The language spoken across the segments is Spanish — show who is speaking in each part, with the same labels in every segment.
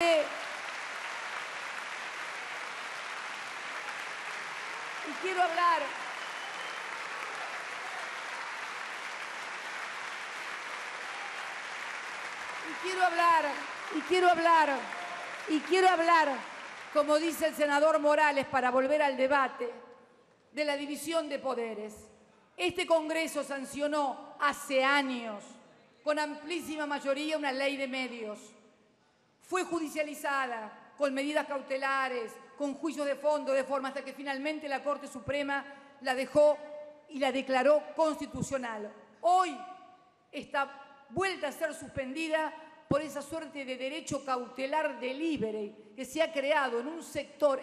Speaker 1: Y quiero hablar como dice el senador Morales, para volver al debate de la división de poderes. Este Congreso sancionó hace años, con amplísima mayoría, una ley de medios. Fue judicializada con medidas cautelares, con juicios de fondo, de forma hasta que finalmente la Corte Suprema la dejó y la declaró constitucional. Hoy está vuelta a ser suspendida por esa suerte de derecho cautelar de libre que se ha creado en un sector,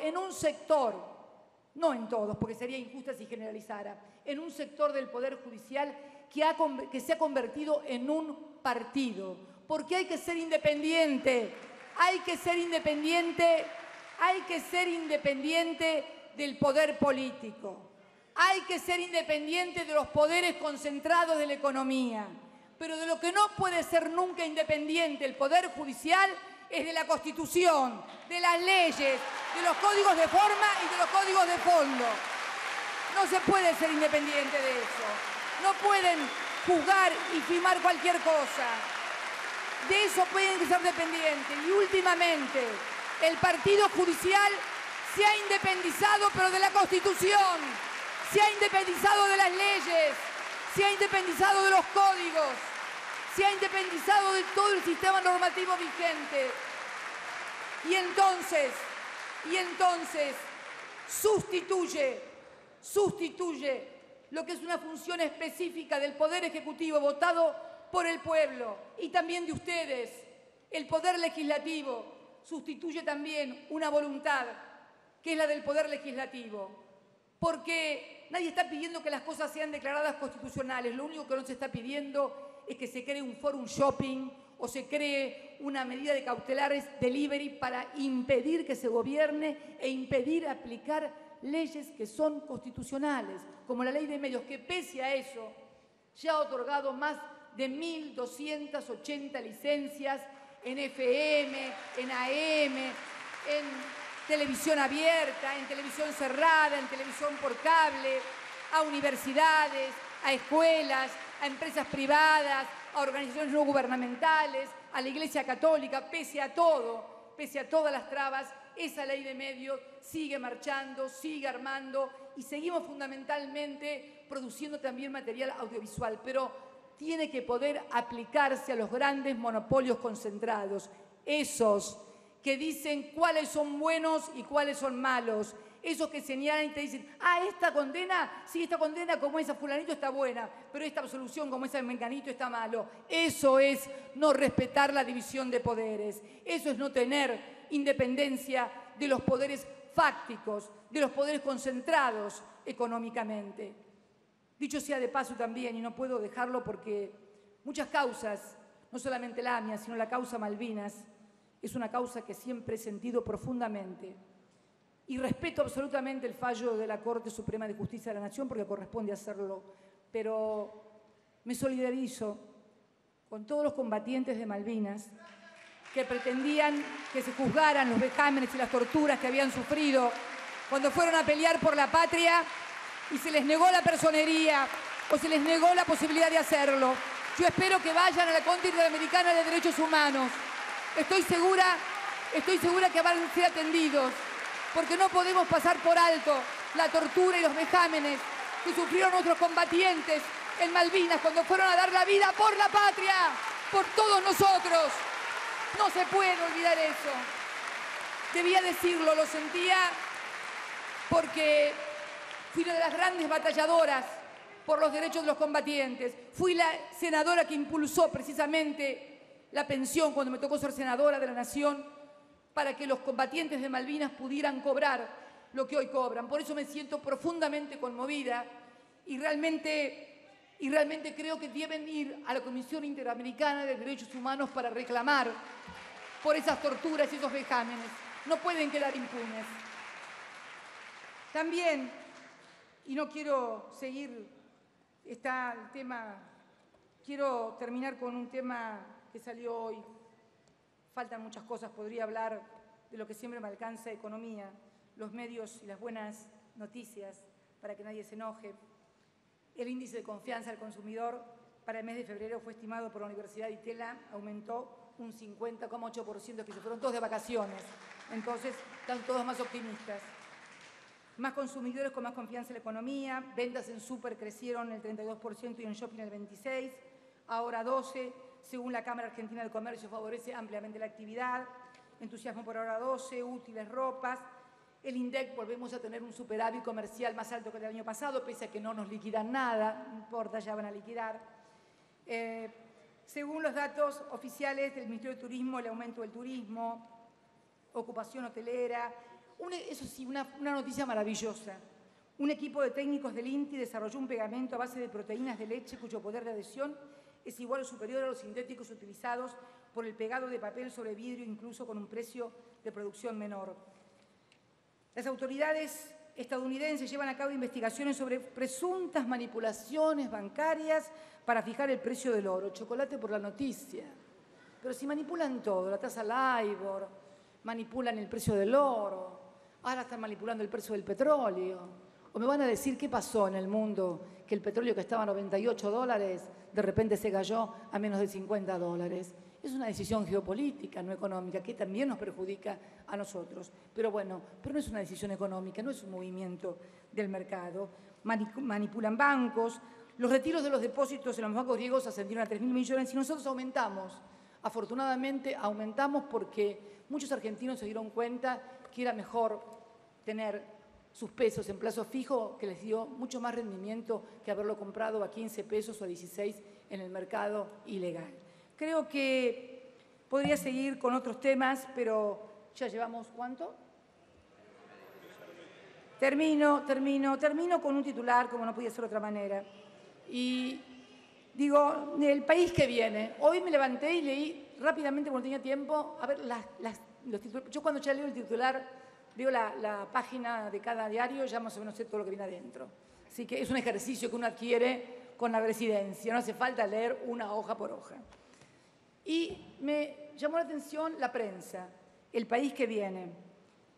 Speaker 1: no en todos, porque sería injusta si generalizara, en un sector del Poder Judicial que se ha convertido en un partido. Porque hay que ser independiente, hay que ser independiente del poder político, hay que ser independiente de los poderes concentrados de la economía. Pero de lo que no puede ser nunca independiente el Poder Judicial es de la Constitución, de las leyes, de los códigos de forma y de los códigos de fondo. No se puede ser independiente de eso. No pueden juzgar y firmar cualquier cosa. De eso pueden ser dependientes. Y últimamente, el Partido Judicial se ha independizado, pero de la Constitución, se ha independizado de las leyes, se ha independizado de los códigos, se ha independizado de todo el sistema normativo vigente. Y entonces sustituye lo que es una función específica del Poder Ejecutivo votado por el pueblo y también de ustedes. El Poder Legislativo sustituye también una voluntad que es la del Poder Legislativo. Porque nadie está pidiendo que las cosas sean declaradas constitucionales. Lo único que no se está pidiendo es que se cree un forum shopping o se cree una medida de cautelares delivery para impedir que se gobierne e impedir aplicar leyes que son constitucionales, como la ley de medios, que pese a eso ya ha otorgado más de 1.280 licencias en FM, en AM, en televisión abierta, en televisión cerrada, en televisión por cable, a universidades, a escuelas, a empresas privadas, a organizaciones no gubernamentales, a la Iglesia Católica. Pese a todo, pese a todas las trabas, esa ley de medios sigue marchando, sigue armando y seguimos fundamentalmente produciendo también material audiovisual, pero tiene que poder aplicarse a los grandes monopolios concentrados, esos que dicen cuáles son buenos y cuáles son malos, esos que señalan y te dicen, esta condena, sí, esta condena como esa fulanito está buena, pero esta absolución como esa menganito está malo. Eso es no respetar la división de poderes, eso es no tener independencia de los poderes fácticos, de los poderes concentrados económicamente. Dicho sea de paso también, y no puedo dejarlo porque muchas causas, no solamente la mía, sino la causa Malvinas, es una causa que siempre he sentido profundamente y respeto absolutamente el fallo de la Corte Suprema de Justicia de la Nación porque corresponde hacerlo, pero me solidarizo con todos los combatientes de Malvinas que pretendían que se juzgaran los vejámenes y las torturas que habían sufrido cuando fueron a pelear por la patria y se les negó la personería o se les negó la posibilidad de hacerlo. Yo espero que vayan a la Corte Interamericana de Derechos Humanos. Estoy segura que van a ser atendidos, porque no podemos pasar por alto la tortura y los vejámenes que sufrieron nuestros combatientes en Malvinas cuando fueron a dar la vida por la patria, por todos nosotros. No se puede olvidar eso. Debía decirlo, lo sentía, porque fui una de las grandes batalladoras por los derechos de los combatientes. Fui la senadora que impulsó precisamente la pensión cuando me tocó ser senadora de la Nación para que los combatientes de Malvinas pudieran cobrar lo que hoy cobran. Por eso me siento profundamente conmovida y realmente creo que deben ir a la Comisión Interamericana de Derechos Humanos para reclamar por esas torturas y esos vejámenes. No pueden quedar impunes. También, y no quiero seguir, está el tema, quiero terminar con un tema que salió hoy. faltan muchas cosas, podría hablar de lo que siempre me alcanza: economía, los medios y las buenas noticias, para que nadie se enoje. El índice de confianza del consumidor para el mes de febrero fue estimado por la Universidad de Itela, aumentó un 50,8%, que se fueron todos de vacaciones. Entonces, están todos más optimistas. Más consumidores con más confianza en la economía, ventas en súper crecieron el 32% y en shopping el 26%, ahora 12%, según la Cámara Argentina de Comercio, favorece ampliamente la actividad, entusiasmo por ahora 12%, útiles, ropas. El INDEC, volvemos a tener un superávit comercial más alto que el año pasado, pese a que no nos liquidan nada, no importa, ya van a liquidar. Según los datos oficiales del Ministerio de Turismo, el aumento del turismo, ocupación hotelera. Eso sí, una noticia maravillosa. Un equipo de técnicos del INTI desarrolló un pegamento a base de proteínas de leche cuyo poder de adhesión es igual o superior a los sintéticos utilizados por el pegado de papel sobre vidrio, incluso con un precio de producción menor. Las autoridades estadounidenses llevan a cabo investigaciones sobre presuntas manipulaciones bancarias para fijar el precio del oro. Chocolate por la noticia. Pero si manipulan todo, la tasa LIBOR, manipulan el precio del oro, ahora están manipulando el precio del petróleo. O me van a decir qué pasó en el mundo, que el petróleo que estaba a $98 de repente se cayó a menos de $50. Es una decisión geopolítica, no económica, que también nos perjudica a nosotros. Pero bueno, no es una decisión económica, no es un movimiento del mercado. Manipulan bancos. Los retiros de los depósitos en los bancos griegos ascendieron a 3.000 millones y nosotros aumentamos. Afortunadamente aumentamos porque muchos argentinos se dieron cuenta que era mejor tener sus pesos en plazo fijo, que les dio mucho más rendimiento que haberlo comprado a 15 pesos o a 16 en el mercado ilegal. Creo que podría seguir con otros temas, pero ya llevamos ¿cuánto? Termino con un titular, como no podía ser de otra manera. Y digo, el país que viene. Hoy me levanté y leí rápidamente, cuando tenía tiempo, a ver los titulares. Yo cuando ya leo el titular, veo la página de cada diario, ya más o menos sé todo lo que viene adentro. Así que es un ejercicio que uno adquiere con la residencia, no hace falta leer una hoja por hoja. Y me llamó la atención la prensa, el país que viene.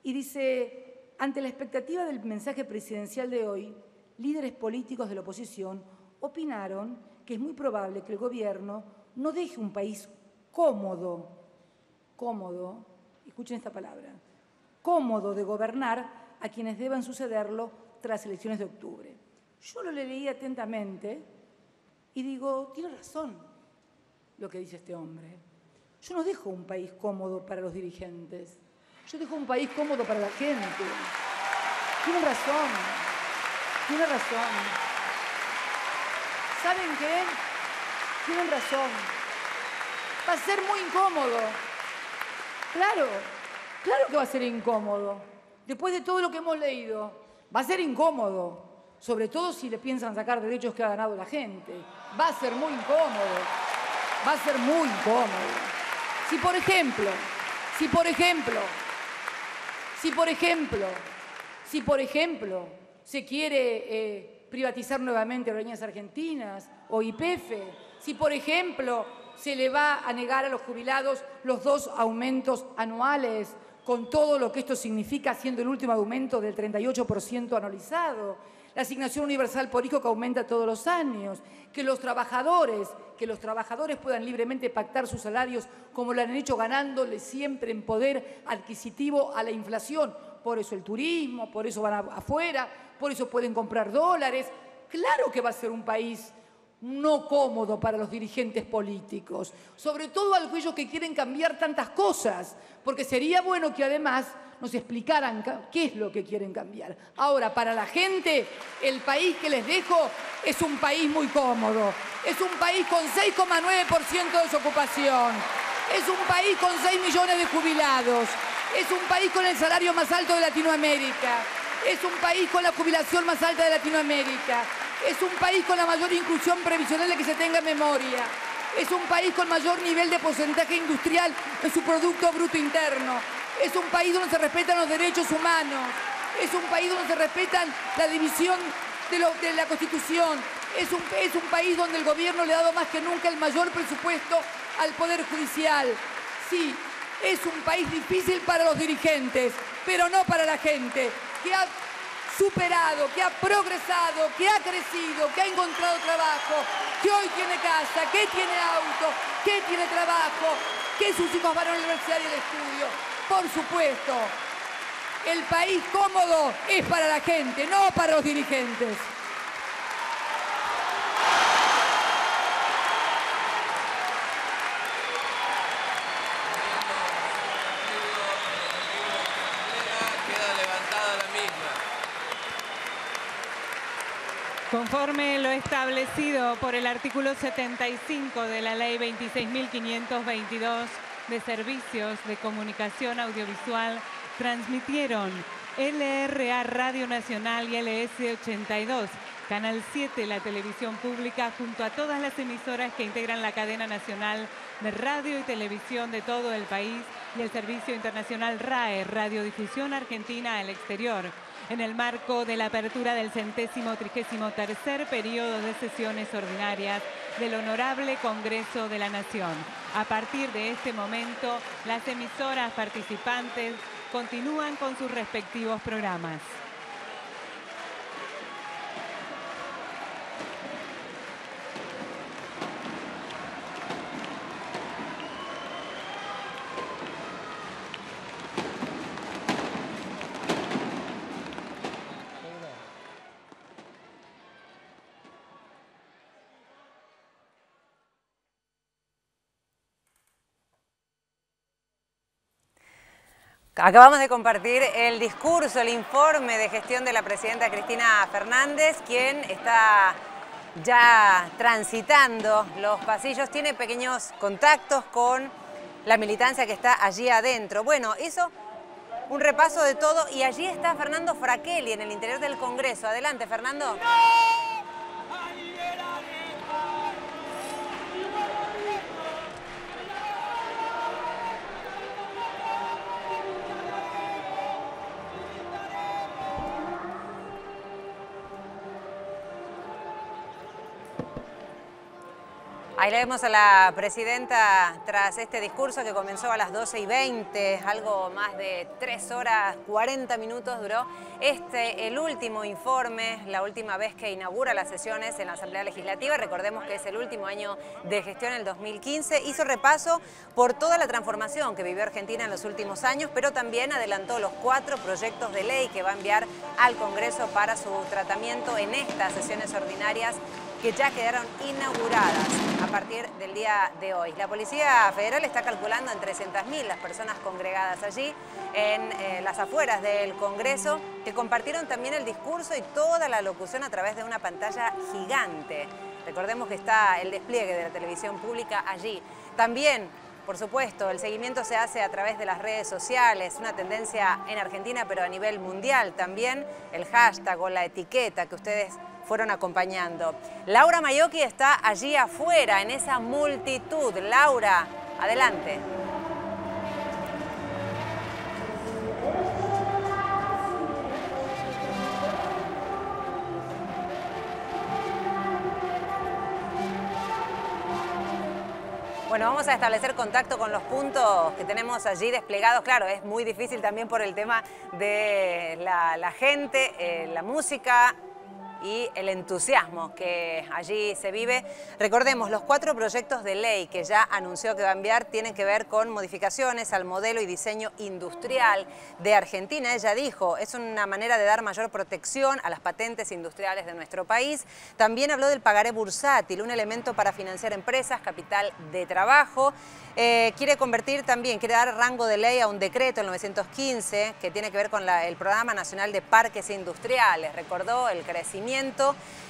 Speaker 1: Y dice, ante la expectativa del mensaje presidencial de hoy, líderes políticos de la oposición opinaron que es muy probable que el gobierno no deje un país cómodo, escuchen esta palabra, cómodo de gobernar a quienes deban sucederlo tras elecciones de octubre. Yo lo leí atentamente y digo, tiene razón lo que dice este hombre. Yo no dejo un país cómodo para los dirigentes, yo dejo un país cómodo para la gente. Tiene razón. ¿Saben qué? Tienen razón. Va a ser muy incómodo. Claro que va a ser incómodo. Después de todo lo que hemos leído, va a ser incómodo. Sobre todo si le piensan sacar derechos que ha ganado la gente. Va a ser muy incómodo. Si por ejemplo, se quiere privatizar nuevamente Aerolíneas Argentinas o YPF, si por ejemplo se le va a negar a los jubilados los 2 aumentos anuales, con todo lo que esto significa, siendo el último aumento del 38% anualizado, la asignación universal por hijo que aumenta todos los años, que los trabajadores puedan libremente pactar sus salarios como lo han hecho, ganándole siempre en poder adquisitivo a la inflación. Por eso el turismo, por eso van afuera, por eso pueden comprar dólares. Claro que va a ser un país no cómodo para los dirigentes políticos, sobre todo aquellos que quieren cambiar tantas cosas, porque sería bueno que además nos explicaran qué es lo que quieren cambiar. Ahora, para la gente, el país que les dejo es un país muy cómodo, es un país con 6,9% de desocupación, es un país con 6 millones de jubilados, es un país con el salario más alto de Latinoamérica, es un país con la jubilación más alta de Latinoamérica, es un país con la mayor inclusión previsional de que se tenga en memoria, es un país con mayor nivel de porcentaje industrial en su Producto Bruto Interno, es un país donde se respetan los derechos humanos, es un país donde se respetan la división de la Constitución, es un país donde el gobierno le ha dado más que nunca el mayor presupuesto al Poder Judicial. Sí, Es un país difícil para los dirigentes, pero no para la gente, que ha superado, que ha progresado, que ha crecido, que ha encontrado trabajo, que hoy tiene casa, que tiene auto, que tiene trabajo, que sus hijos van a la universidad y al estudio. Por supuesto, el país cómodo es para la gente, no para los dirigentes.
Speaker 2: Conforme lo establecido por el artículo 75 de la Ley 26.522 de Servicios de Comunicación Audiovisual, transmitieron LRA Radio Nacional y LS82, Canal 7, la televisión pública, junto a todas las emisoras que integran la cadena nacional de radio y televisión de todo el país y el Servicio Internacional RAE, Radiodifusión Argentina al Exterior, en el marco de la apertura del 133º periodo de sesiones ordinarias del Honorable Congreso de la Nación. A partir de este momento, las emisoras participantes continúan con sus respectivos programas.
Speaker 3: Acabamos de compartir el discurso, el informe de gestión de la presidenta Cristina Fernández, quien está ya transitando los pasillos, tiene pequeños contactos con la militancia que está allí adentro. Bueno, hizo un repaso de todo y allí está Fernando Fraquelli en el interior del Congreso. Adelante, Fernando. Ahí le vemos a la presidenta tras este discurso que comenzó a las 12:20, algo más de 3 horas 40 minutos duró el último informe, la última vez que inaugura las sesiones en la Asamblea Legislativa. Recordemos que es el último año de gestión, el 2015. Hizo repaso por toda la transformación que vivió Argentina en los últimos años, pero también adelantó los 4 proyectos de ley que va a enviar al Congreso para su tratamiento en estas sesiones ordinarias que ya quedaron inauguradas a partir del día de hoy. La Policía Federal está calculando en 300.000 las personas congregadas allí en las afueras del Congreso, que compartieron también el discurso y toda la locución a través de una pantalla gigante. Recordemos que está el despliegue de la televisión pública allí. También, por supuesto, el seguimiento se hace a través de las redes sociales, una tendencia en Argentina pero a nivel mundial también, el hashtag o la etiqueta que ustedes fueron acompañando. Laura Maiocchi está allí afuera, en esa multitud. Laura, adelante. Bueno, vamos a establecer contacto con los puntos que tenemos allí desplegados. Claro, es muy difícil también por el tema de la gente, la música y el entusiasmo que allí se vive. Recordemos, los 4 proyectos de ley que ya anunció que va a enviar tienen que ver con modificaciones al modelo y diseño industrial de Argentina. Ella dijo, es una manera de dar mayor protección a las patentes industriales de nuestro país. También habló del pagaré bursátil, un elemento para financiar empresas, capital de trabajo. Quiere convertir también, quiere dar rango de ley a un decreto, el 915, que tiene que ver con el Programa Nacional de Parques Industriales. Recordó el crecimiento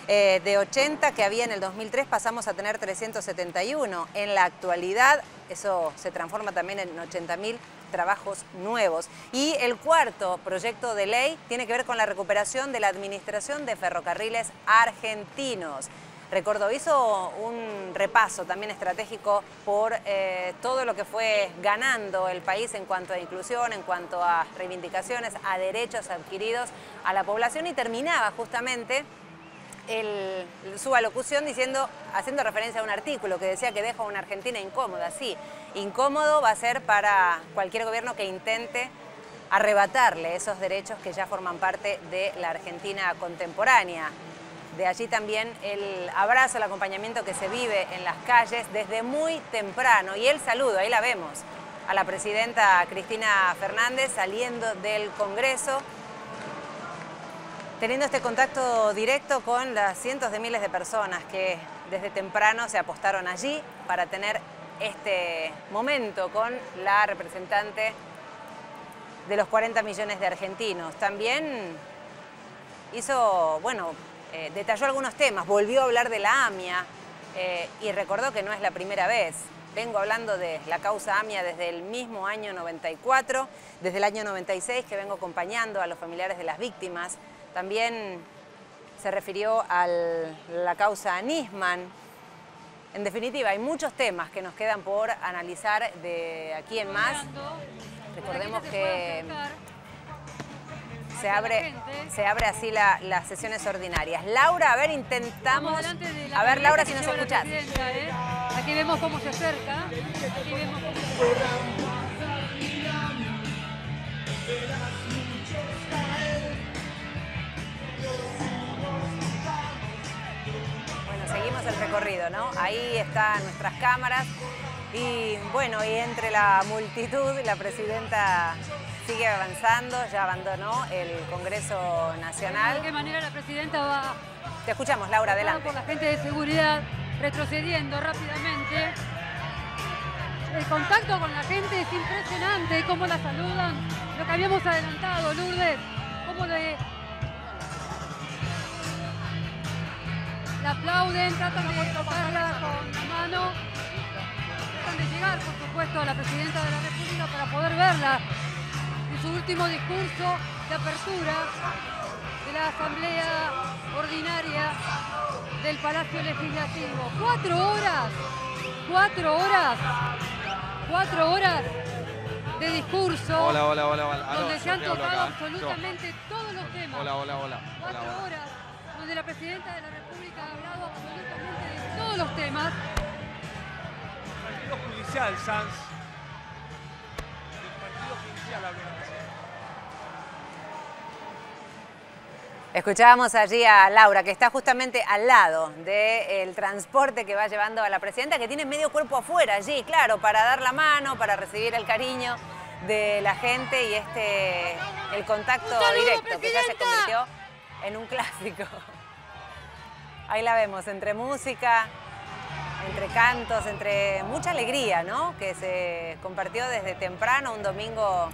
Speaker 3: de 80 que había en el 2003, pasamos a tener 371. En la actualidad, eso se transforma también en 80.000 trabajos nuevos. Y el 4º proyecto de ley tiene que ver con la recuperación de la Administración de Ferrocarriles Argentinos. Recordó, hizo un repaso también estratégico por todo lo que fue ganando el país en cuanto a inclusión, en cuanto a reivindicaciones, a derechos adquiridos a la población, y terminaba justamente su alocución haciendo referencia a un artículo que decía que deja a una Argentina incómoda. Sí, incómodo va a ser para cualquier gobierno que intente arrebatarle esos derechos que ya forman parte de la Argentina contemporánea. De allí también el abrazo, el acompañamiento que se vive en las calles desde muy temprano. Y el saludo, ahí la vemos, a la presidenta Cristina Fernández saliendo del Congreso, teniendo este contacto directo con las cientos de miles de personas que desde temprano se apostaron allí para tener este momento con la representante de los 40 millones de argentinos. También hizo, detalló algunos temas, volvió a hablar de la AMIA y recordó que no es la primera vez. Vengo hablando de la causa AMIA desde el mismo año 94, desde el año 96 que vengo acompañando a los familiares de las víctimas. También se refirió a la causa Nisman. En definitiva, hay muchos temas que nos quedan por analizar de aquí en más. Recordemos que se abre así las sesiones ordinarias. Laura, a ver, intentamos... A ver, Laura, si nos escuchás.
Speaker 4: Aquí vemos cómo se acerca. Aquí vemos cómo...
Speaker 3: Seguimos el recorrido, ¿no? Ahí están nuestras cámaras y bueno, y entre la multitud la presidenta sigue avanzando, ya abandonó el Congreso Nacional.
Speaker 4: ¿De qué manera la presidenta va?
Speaker 3: Te escuchamos, Laura, adelante.
Speaker 4: Por la gente de seguridad, retrocediendo rápidamente. El contacto con la gente es impresionante, cómo la saludan, lo que habíamos adelantado, Lourdes, cómo la aplauden, tratan de tocarla con la mano, tratan de llegar, por supuesto, a la presidenta de la República para poder verla en su último discurso de apertura de la Asamblea Ordinaria del Palacio Legislativo. 4 horas de discurso.
Speaker 5: Hola.
Speaker 4: Donde se han tocado absolutamente todos los temas.
Speaker 5: 4
Speaker 4: horas donde la presidenta de la República ha hablado absolutamente de todos los temas.
Speaker 5: El Partido Judicial, Sanz. Del Partido Judicial habló la presidenta.
Speaker 3: Escuchábamos allí a Laura, que está justamente al lado del transporte que va llevando a la presidenta, que tiene medio cuerpo afuera allí, claro, para dar la mano, para recibir el cariño de la gente y el contacto directo, que ya se convirtió en un clásico. Ahí la vemos, entre música, entre cantos, entre mucha alegría, ¿no? Que se compartió desde temprano, un domingo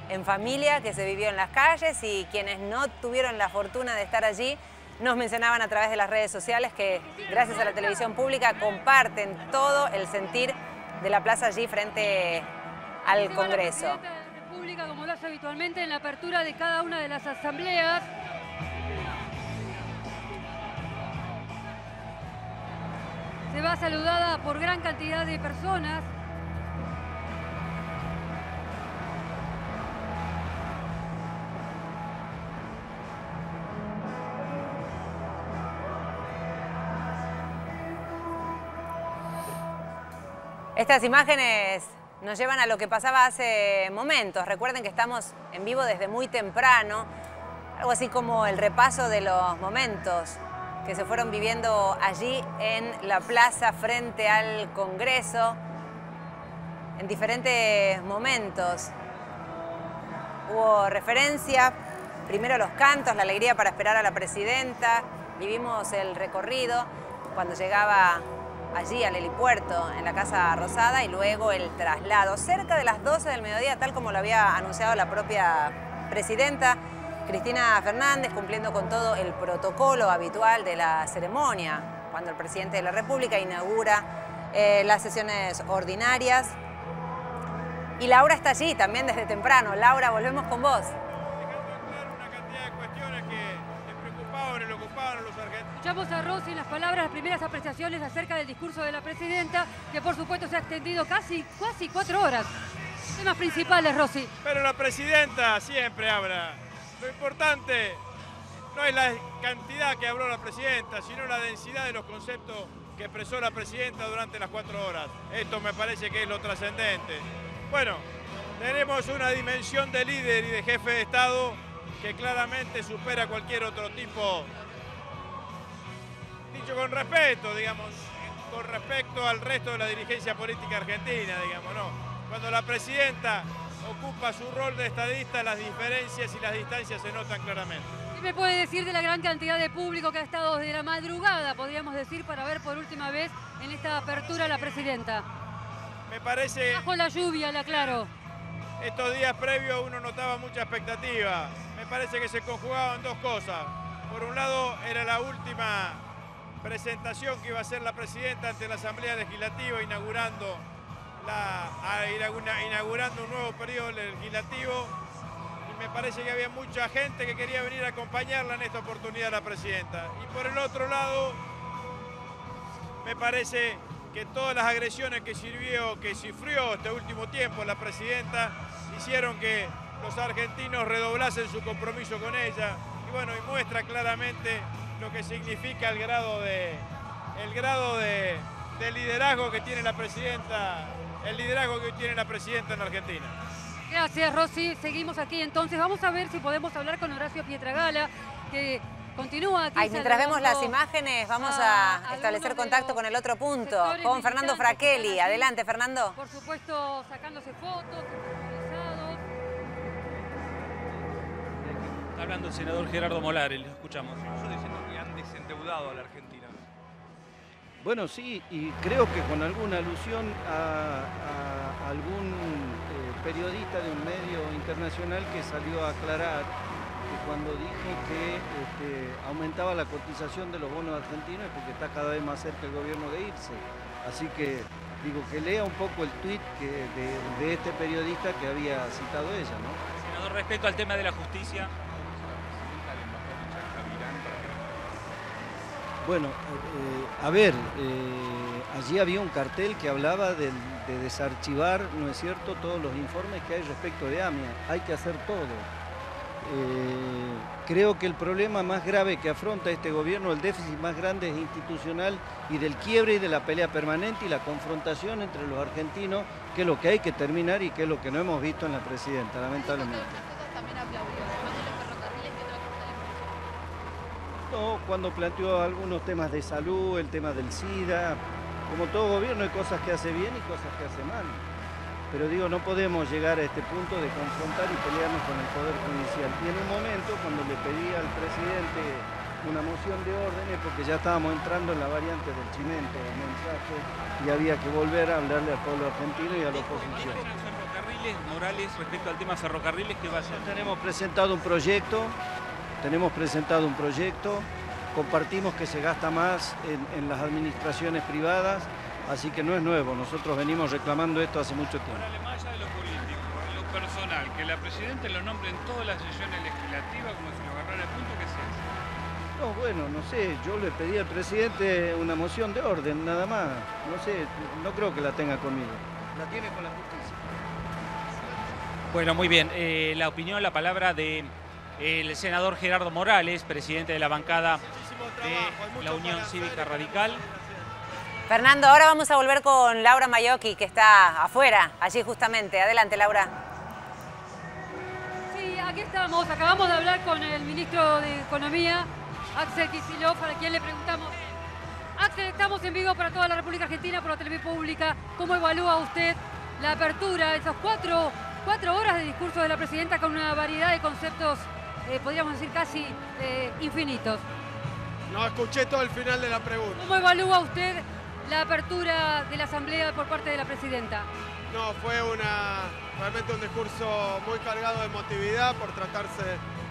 Speaker 3: en familia que se vivió en las calles, y quienes no tuvieron la fortuna de estar allí nos mencionaban a través de las redes sociales que gracias a la televisión pública comparten todo el sentir de la plaza allí frente al Congreso.
Speaker 4: La presidenta de la República, como lo hace habitualmente en la apertura de cada una de las asambleas, se va saludada por gran cantidad de personas.
Speaker 3: Estas imágenes nos llevan a lo que pasaba hace momentos. Recuerden que estamos en vivo desde muy temprano, algo así como el repaso de los momentos que se fueron viviendo allí en la plaza frente al Congreso, en diferentes momentos. Hubo referencia, primero los cantos, la alegría para esperar a la presidenta, vivimos el recorrido cuando llegaba allí al helipuerto en la Casa Rosada y luego el traslado. Cerca de las 12 del mediodía, tal como lo había anunciado la propia presidenta Cristina Fernández, cumpliendo con todo el protocolo habitual de la ceremonia, cuando el presidente de la República inaugura las sesiones ordinarias. Y Laura está allí también desde temprano. Laura, volvemos con vos.
Speaker 5: Dejando claro una cantidad de cuestiones que les preocupaban y le ocupaban a los argentinos.
Speaker 4: Escuchamos a Rossi en las palabras, las primeras apreciaciones acerca del discurso de la presidenta, que por supuesto se ha extendido casi 4 horas. Temas principales, Rossi.
Speaker 5: Pero la presidenta siempre habla. Lo importante no es la cantidad que habló la presidenta, sino la densidad de los conceptos que expresó la presidenta durante las 4 horas. Esto me parece que es lo trascendente. Bueno, tenemos una dimensión de líder y de jefe de Estado que claramente supera cualquier otro tipo, dicho con respeto, digamos, con respecto al resto de la dirigencia política argentina, digamos, ¿no? Cuando la presidenta ocupa su rol de estadista, las diferencias y las distancias se notan claramente.
Speaker 4: ¿Qué me puede decir de la gran cantidad de público que ha estado desde la madrugada, podríamos decir, para ver por última vez en esta apertura a la presidenta?
Speaker 5: Me parece...
Speaker 4: Bajo la lluvia, le aclaro.
Speaker 5: Estos días previos uno notaba mucha expectativa. Me parece que se conjugaban dos cosas. Por un lado, era la última presentación que iba a hacer la presidenta ante la Asamblea Legislativa, inaugurando un nuevo periodo legislativo. Y me parece que había mucha gente que quería venir a acompañarla en esta oportunidad a la presidenta. Y por el otro lado, me parece que todas las agresiones que sufrió este último tiempo la presidenta hicieron que los argentinos redoblasen su compromiso con ella. Y bueno, y muestra claramente lo que significa el grado de liderazgo que tiene la presidenta, el liderazgo que tiene la presidenta en Argentina.
Speaker 4: Gracias, Rosy. Seguimos aquí entonces. Vamos a ver si podemos hablar con Horacio Pietragala, que continúa aquí.
Speaker 3: Mientras vemos las imágenes, vamos a establecer contacto con el otro punto, con Fernando Fraquelli. Adelante, Fernando.
Speaker 4: Por supuesto, sacándose fotos, organizados.
Speaker 6: Está hablando el senador Gerardo Morales, lo escuchamos. Yo diciendo que han desendeudado a la Argentina.
Speaker 7: Bueno, sí, y creo que con alguna alusión a algún periodista de un medio internacional que salió a aclarar que cuando dijo que aumentaba la cotización de los bonos argentinos es porque está cada vez más cerca el gobierno de irse. Así que digo que lea un poco el tuit de este periodista que había citado ella, ¿no?
Speaker 6: Senador, respecto al tema de la justicia.
Speaker 7: Bueno, a ver, allí había un cartel que hablaba de desarchivar, ¿no es cierto?, todos los informes que hay respecto de AMIA. Hay que hacer todo. Creo que el problema más grave que afronta este gobierno, el déficit más grande es institucional y del quiebre y de la pelea permanente y la confrontación entre los argentinos, que es lo que hay que terminar y que es lo que no hemos visto en la presidenta, lamentablemente. No, cuando planteó algunos temas de salud, el tema del SIDA, como todo gobierno hay cosas que hace bien y cosas que hace mal. Pero digo, no podemos llegar a este punto de confrontar y pelearnos con el Poder Judicial. Y en un momento, cuando le pedí al presidente una moción de órdenes, porque ya estábamos entrando en la variante del chimento, el mensaje, y había que volver a hablarle al pueblo argentino y a la oposición.
Speaker 6: Ferrocarriles, Morales, respecto al tema ferrocarriles, ¿qué va a hacer?
Speaker 7: Tenemos presentado un proyecto. Compartimos que se gasta más en las administraciones privadas, así que no es nuevo, nosotros venimos reclamando esto hace mucho tiempo.
Speaker 8: Ahora, más allá de lo político, en lo personal, que la presidenta lo nombre en todas las sesiones legislativas como si lo agarrara el punto, ¿qué se hace?
Speaker 7: No, bueno, no sé, yo le pedí al presidente una moción de orden, nada más, no sé, no creo que la tenga conmigo, la tiene con la justicia.
Speaker 6: Bueno, muy bien, la opinión, la palabra de el senador Gerardo Morales, presidente de la bancada de la Unión Cívica Radical.
Speaker 3: Fernando, ahora vamos a volver con Laura Maiocchi, que está afuera, allí justamente. Adelante, Laura.
Speaker 4: Sí, aquí estamos. Acabamos de hablar con el ministro de Economía, Axel Kicillof, a quien le preguntamos. Axel, estamos en vivo para toda la República Argentina por la televisión pública. ¿Cómo evalúa usted la apertura, esas cuatro horas de discurso de la presidenta con una variedad de conceptos, podríamos decir, casi infinitos?
Speaker 9: No escuché todo el final de la pregunta.
Speaker 4: ¿Cómo evalúa usted la apertura de la Asamblea por parte de la presidenta?
Speaker 9: No, fue realmente un discurso muy cargado de emotividad por tratarse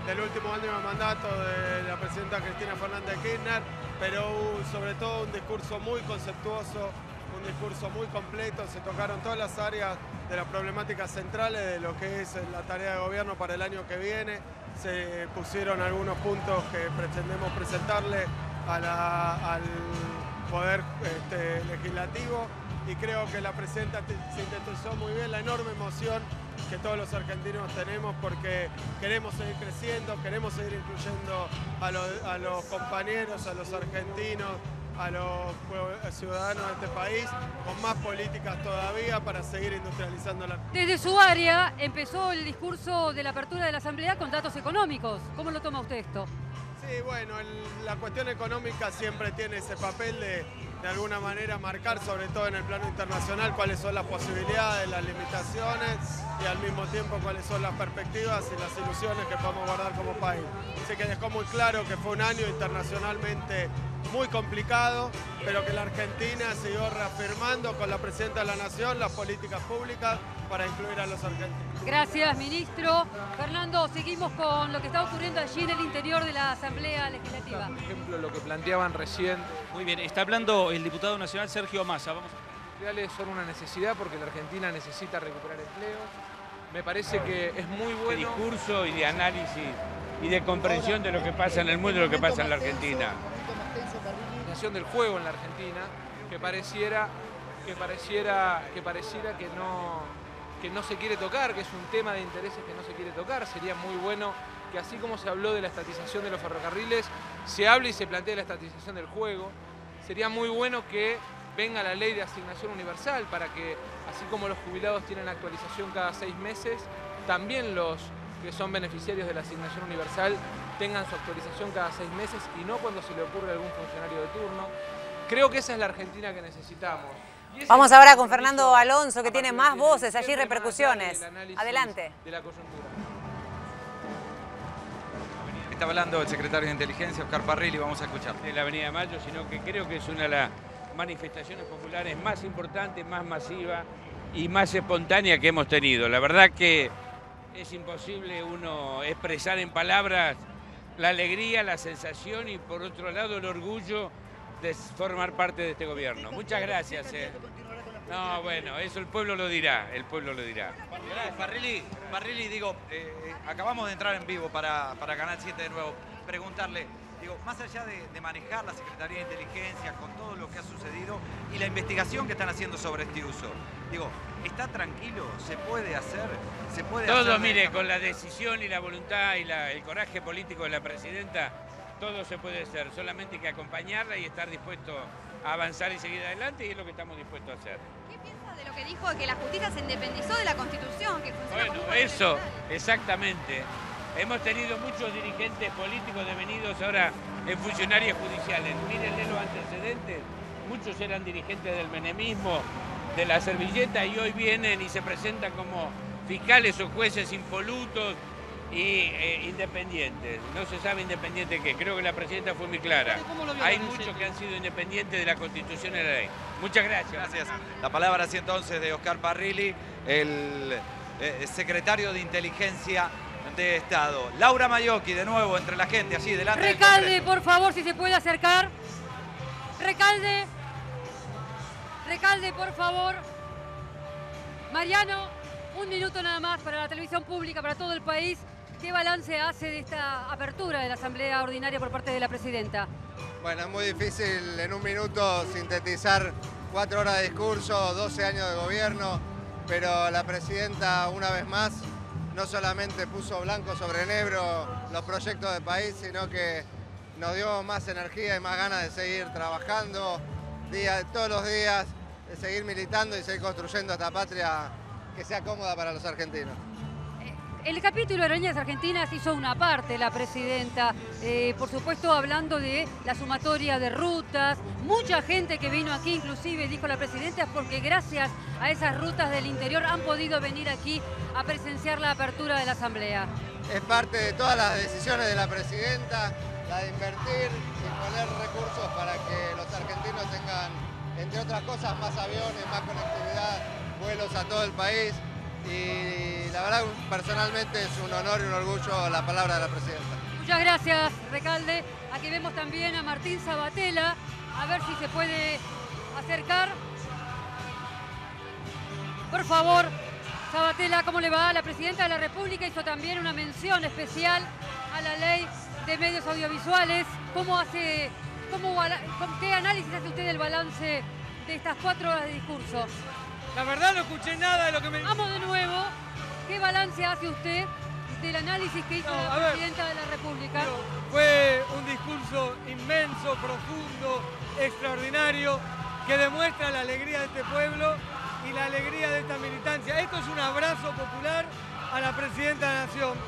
Speaker 9: del último año de mandato de la presidenta Cristina Fernández de Kirchner, pero sobre todo un discurso muy conceptuoso, un discurso muy completo. Se tocaron todas las áreas de las problemáticas centrales de lo que es la tarea de gobierno para el año que viene. Se pusieron algunos puntos que pretendemos presentarle al Poder Legislativo, y creo que la presidenta sintetizó muy bien la enorme emoción que todos los argentinos tenemos, porque queremos seguir creciendo, queremos seguir incluyendo a los compañeros, a los argentinos, a los ciudadanos de este país, con más políticas todavía para seguir industrializando la...
Speaker 4: Desde su área empezó el discurso de la apertura de la Asamblea con datos económicos. ¿Cómo lo toma usted esto?
Speaker 9: Sí, bueno, la cuestión económica siempre tiene ese papel de alguna manera marcar, sobre todo en el plano internacional, cuáles son las posibilidades, las limitaciones y al mismo tiempo cuáles son las perspectivas y las ilusiones que podemos guardar como país. Así que dejó muy claro que fue un año internacionalmente muy complicado, pero que la Argentina siguió reafirmando con la Presidenta de la Nación las políticas públicas para incluir a los argentinos.
Speaker 4: Gracias, ministro. Fernando, seguimos con lo que está ocurriendo allí en el interior de la Asamblea Legislativa.
Speaker 10: Por ejemplo, lo que planteaban recién.
Speaker 6: Muy bien, está hablando el diputado nacional Sergio Massa. Vamos.
Speaker 10: Reales son una necesidad porque la Argentina necesita recuperar empleo. Me parece que es muy bueno.
Speaker 11: De discurso y de análisis y de comprensión de lo que pasa en el mundo y lo que pasa en la Argentina.
Speaker 10: Del juego en la Argentina, que pareciera que no se quiere tocar, que es un tema de intereses que no se quiere tocar. Sería muy bueno que, así como se habló de la estatización de los ferrocarriles, se hable y se plantee la estatización del juego. Sería muy bueno que venga la ley de asignación universal para que, así como los jubilados tienen actualización cada 6 meses, también los que son beneficiarios de la asignación universal tengan su actualización cada 6 meses y no cuando se le ocurre a algún funcionario de turno. Creo que esa es la Argentina que necesitamos.
Speaker 3: Vamos ahora con Fernando Alonso, que tiene más voces, allí repercusiones. Adelante.
Speaker 10: De la coyuntura.
Speaker 12: Está hablando el secretario de Inteligencia, Oscar Parrilli, vamos a escuchar.
Speaker 11: De la Avenida Mayo, sino que creo que es una de las manifestaciones populares más importantes, más masivas y más espontáneas que hemos tenido. La verdad que es imposible uno expresar en palabras la alegría, la sensación y por otro lado el orgullo de formar parte de este gobierno. Muchas gracias. No, bueno, eso el pueblo lo dirá, el pueblo lo dirá.
Speaker 12: Parrilli, digo, acabamos de entrar en vivo para Canal 7 de nuevo. Preguntarle, digo, más allá de manejar la Secretaría de Inteligencia con todo lo que ha sucedido y la investigación que están haciendo sobre este uso, digo, ¿está tranquilo? ¿Se puede hacer? ¿Se puede hacer?
Speaker 11: Todo, mire, con la decisión y la voluntad y el coraje político de la presidenta, todo se puede hacer. Solamente hay que acompañarla y estar dispuesto a avanzar y seguir adelante, y es lo que estamos dispuestos a hacer.
Speaker 13: ¿Qué piensa de lo que dijo de que la justicia se independizó de la Constitución? Que funciona como un poder
Speaker 11: eso,
Speaker 13: federal?
Speaker 11: Exactamente. Hemos tenido muchos dirigentes políticos devenidos ahora en funcionarios judiciales. Mírenle los antecedentes. Muchos eran dirigentes del menemismo, de la servilleta, y hoy vienen y se presentan como fiscales o jueces impolutos y independientes. No se sabe independiente qué. Creo que la presidenta fue muy clara. Hay muchos que han sido independientes de la Constitución y de la ley. Muchas gracias.
Speaker 12: Gracias. La palabra así entonces de Oscar Parrilli, el secretario de Inteligencia de Estado. Laura Maiocchi, de nuevo, entre la gente, allí delante del
Speaker 4: Recalde, por favor, si se puede acercar. Recalde. Recalde, por favor. Mariano, un minuto nada más para la televisión pública, para todo el país. ¿Qué balance hace de esta apertura de la Asamblea Ordinaria por parte de la Presidenta?
Speaker 14: Bueno, es muy difícil en un minuto sintetizar 4 horas de discurso, 12 años de gobierno, pero la Presidenta, una vez más, no solamente puso blanco sobre negro los proyectos del país, sino que nos dio más energía y más ganas de seguir trabajando todos los días, de seguir militando y seguir construyendo esta patria que sea cómoda para los argentinos.
Speaker 4: El capítulo de Aerolíneas Argentinas hizo una parte la Presidenta, por supuesto hablando de la sumatoria de rutas. Mucha gente que vino aquí, inclusive, dijo la Presidenta, porque gracias a esas rutas del interior han podido venir aquí a presenciar la apertura de la Asamblea.
Speaker 14: Es parte de todas las decisiones de la Presidenta, la de invertir y poner recursos para que los argentinos tengan, entre otras cosas, más aviones, más conectividad, vuelos a todo el país. Y la verdad, personalmente es un honor y un orgullo la palabra de la Presidenta.
Speaker 4: Muchas gracias, Recalde. Aquí vemos también a Martín Sabatella, a ver si se puede acercar. Por favor, Sabatella, ¿cómo le va? La Presidenta de la República hizo también una mención especial a la ley de medios audiovisuales. ¿Qué análisis hace usted del balance de estas 4 horas de discurso?
Speaker 15: La verdad no escuché nada de lo que me...
Speaker 4: Vamos de nuevo. ¿Qué balance hace usted del análisis que hizo la presidenta de la República?
Speaker 15: Fue un discurso inmenso, profundo, extraordinario, que demuestra la alegría de este pueblo y la alegría de esta militancia. Esto es un abrazo popular a la presidenta de la Nación.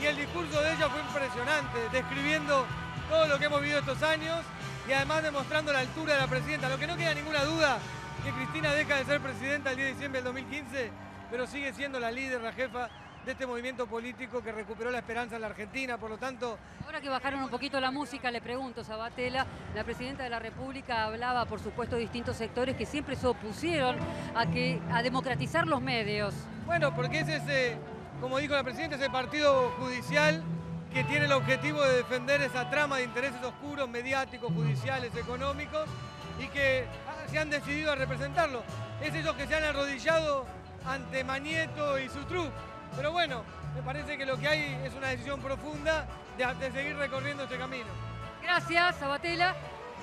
Speaker 15: Y el discurso de ella fue impresionante, describiendo todo lo que hemos vivido estos años y además demostrando la altura de la presidenta. Lo que no queda ninguna duda que Cristina deja de ser presidenta el 10 de diciembre del 2015, pero sigue siendo la líder, la jefa de este movimiento político que recuperó la esperanza en la Argentina. Por lo tanto...
Speaker 4: Ahora que bajaron un poquito la música, le pregunto, Sabatella, la presidenta de la República hablaba, por supuesto, de distintos sectores que siempre se opusieron a democratizar los medios.
Speaker 15: Bueno, porque es ese, como dijo la presidenta, ese partido judicial que tiene el objetivo de defender esa trama de intereses oscuros, mediáticos, judiciales, económicos, y que se han decidido a representarlo. Es ellos que se han arrodillado ante Manieto y su truco. Pero bueno, me parece que lo que hay es una decisión profunda de seguir recorriendo este camino.
Speaker 4: Gracias, Sabatella.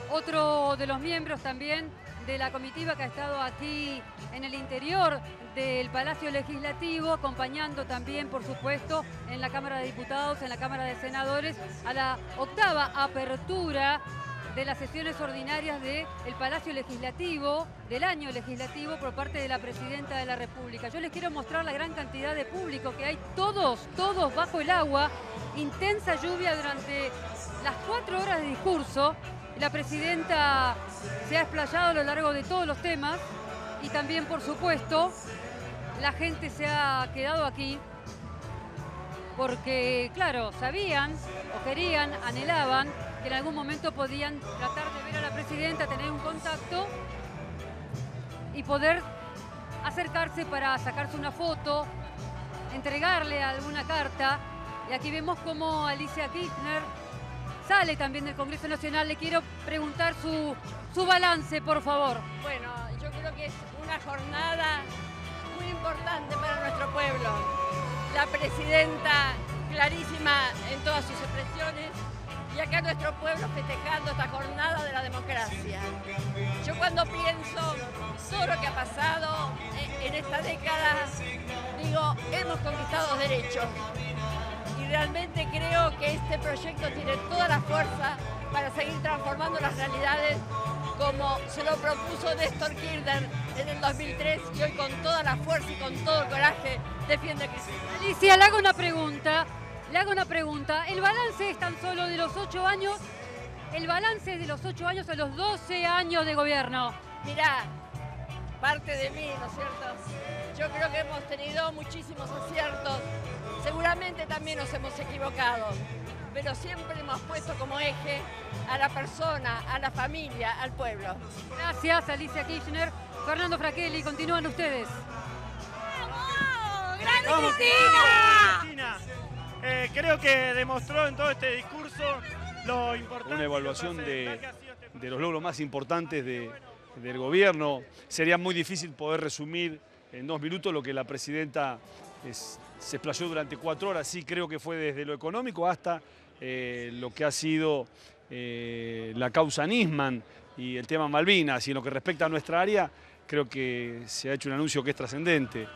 Speaker 4: Otro de los miembros también de la comitiva que ha estado aquí en el interior del Palacio Legislativo, acompañando también, por supuesto, en la Cámara de Diputados, en la Cámara de Senadores, a la 8ª apertura de las sesiones ordinarias del Palacio Legislativo, del año legislativo, por parte de la Presidenta de la República. Yo les quiero mostrar la gran cantidad de público que hay, todos bajo el agua, intensa lluvia durante las 4 horas de discurso. La Presidenta se ha explayado a lo largo de todos los temas y también, por supuesto, la gente se ha quedado aquí porque, claro, sabían o querían, anhelaban que en algún momento podían tratar de ver a la presidenta, tener un contacto y poder acercarse para sacarse una foto, entregarle alguna carta. Y aquí vemos cómo Alicia Kirchner sale también del Congreso Nacional. Le quiero preguntar su balance, por favor.
Speaker 16: Bueno, yo creo que es una jornada muy importante para nuestro pueblo. La presidenta clarísima en todas sus expresiones, y acá nuestro pueblo festejando esta jornada de la democracia. Yo cuando pienso todo lo que ha pasado en esta década, digo, hemos conquistado derechos. Y realmente creo que este proyecto tiene toda la fuerza para seguir transformando las realidades como se lo propuso Néstor Kirchner en el 2003 y hoy con toda la fuerza y con todo el coraje defiende a Cristina.
Speaker 4: Alicia, le hago una pregunta. El balance es tan solo de los 8 años, el balance de los 8 años a los 12 años de gobierno.
Speaker 16: Mirá, parte de mí, ¿no es cierto? Yo creo que hemos tenido muchísimos aciertos, seguramente también nos hemos equivocado, pero siempre hemos puesto como eje a la persona, a la familia, al pueblo.
Speaker 4: Gracias, Alicia Kirchner. Fernando Fracchelli, continúan ustedes.
Speaker 16: ¡Vamos! ¡Grande
Speaker 17: ¡Vamos,
Speaker 16: Cristina!
Speaker 17: Creo que demostró en todo este discurso lo importante.
Speaker 18: Una evaluación de los logros más importantes del gobierno. Sería muy difícil poder resumir en 2 minutos lo que la presidenta se explayó durante 4 horas. Sí, creo que fue desde lo económico hasta lo que ha sido la causa Nisman y el tema Malvinas. Y en lo que respecta a nuestra área, creo que se ha hecho un anuncio que es trascendente.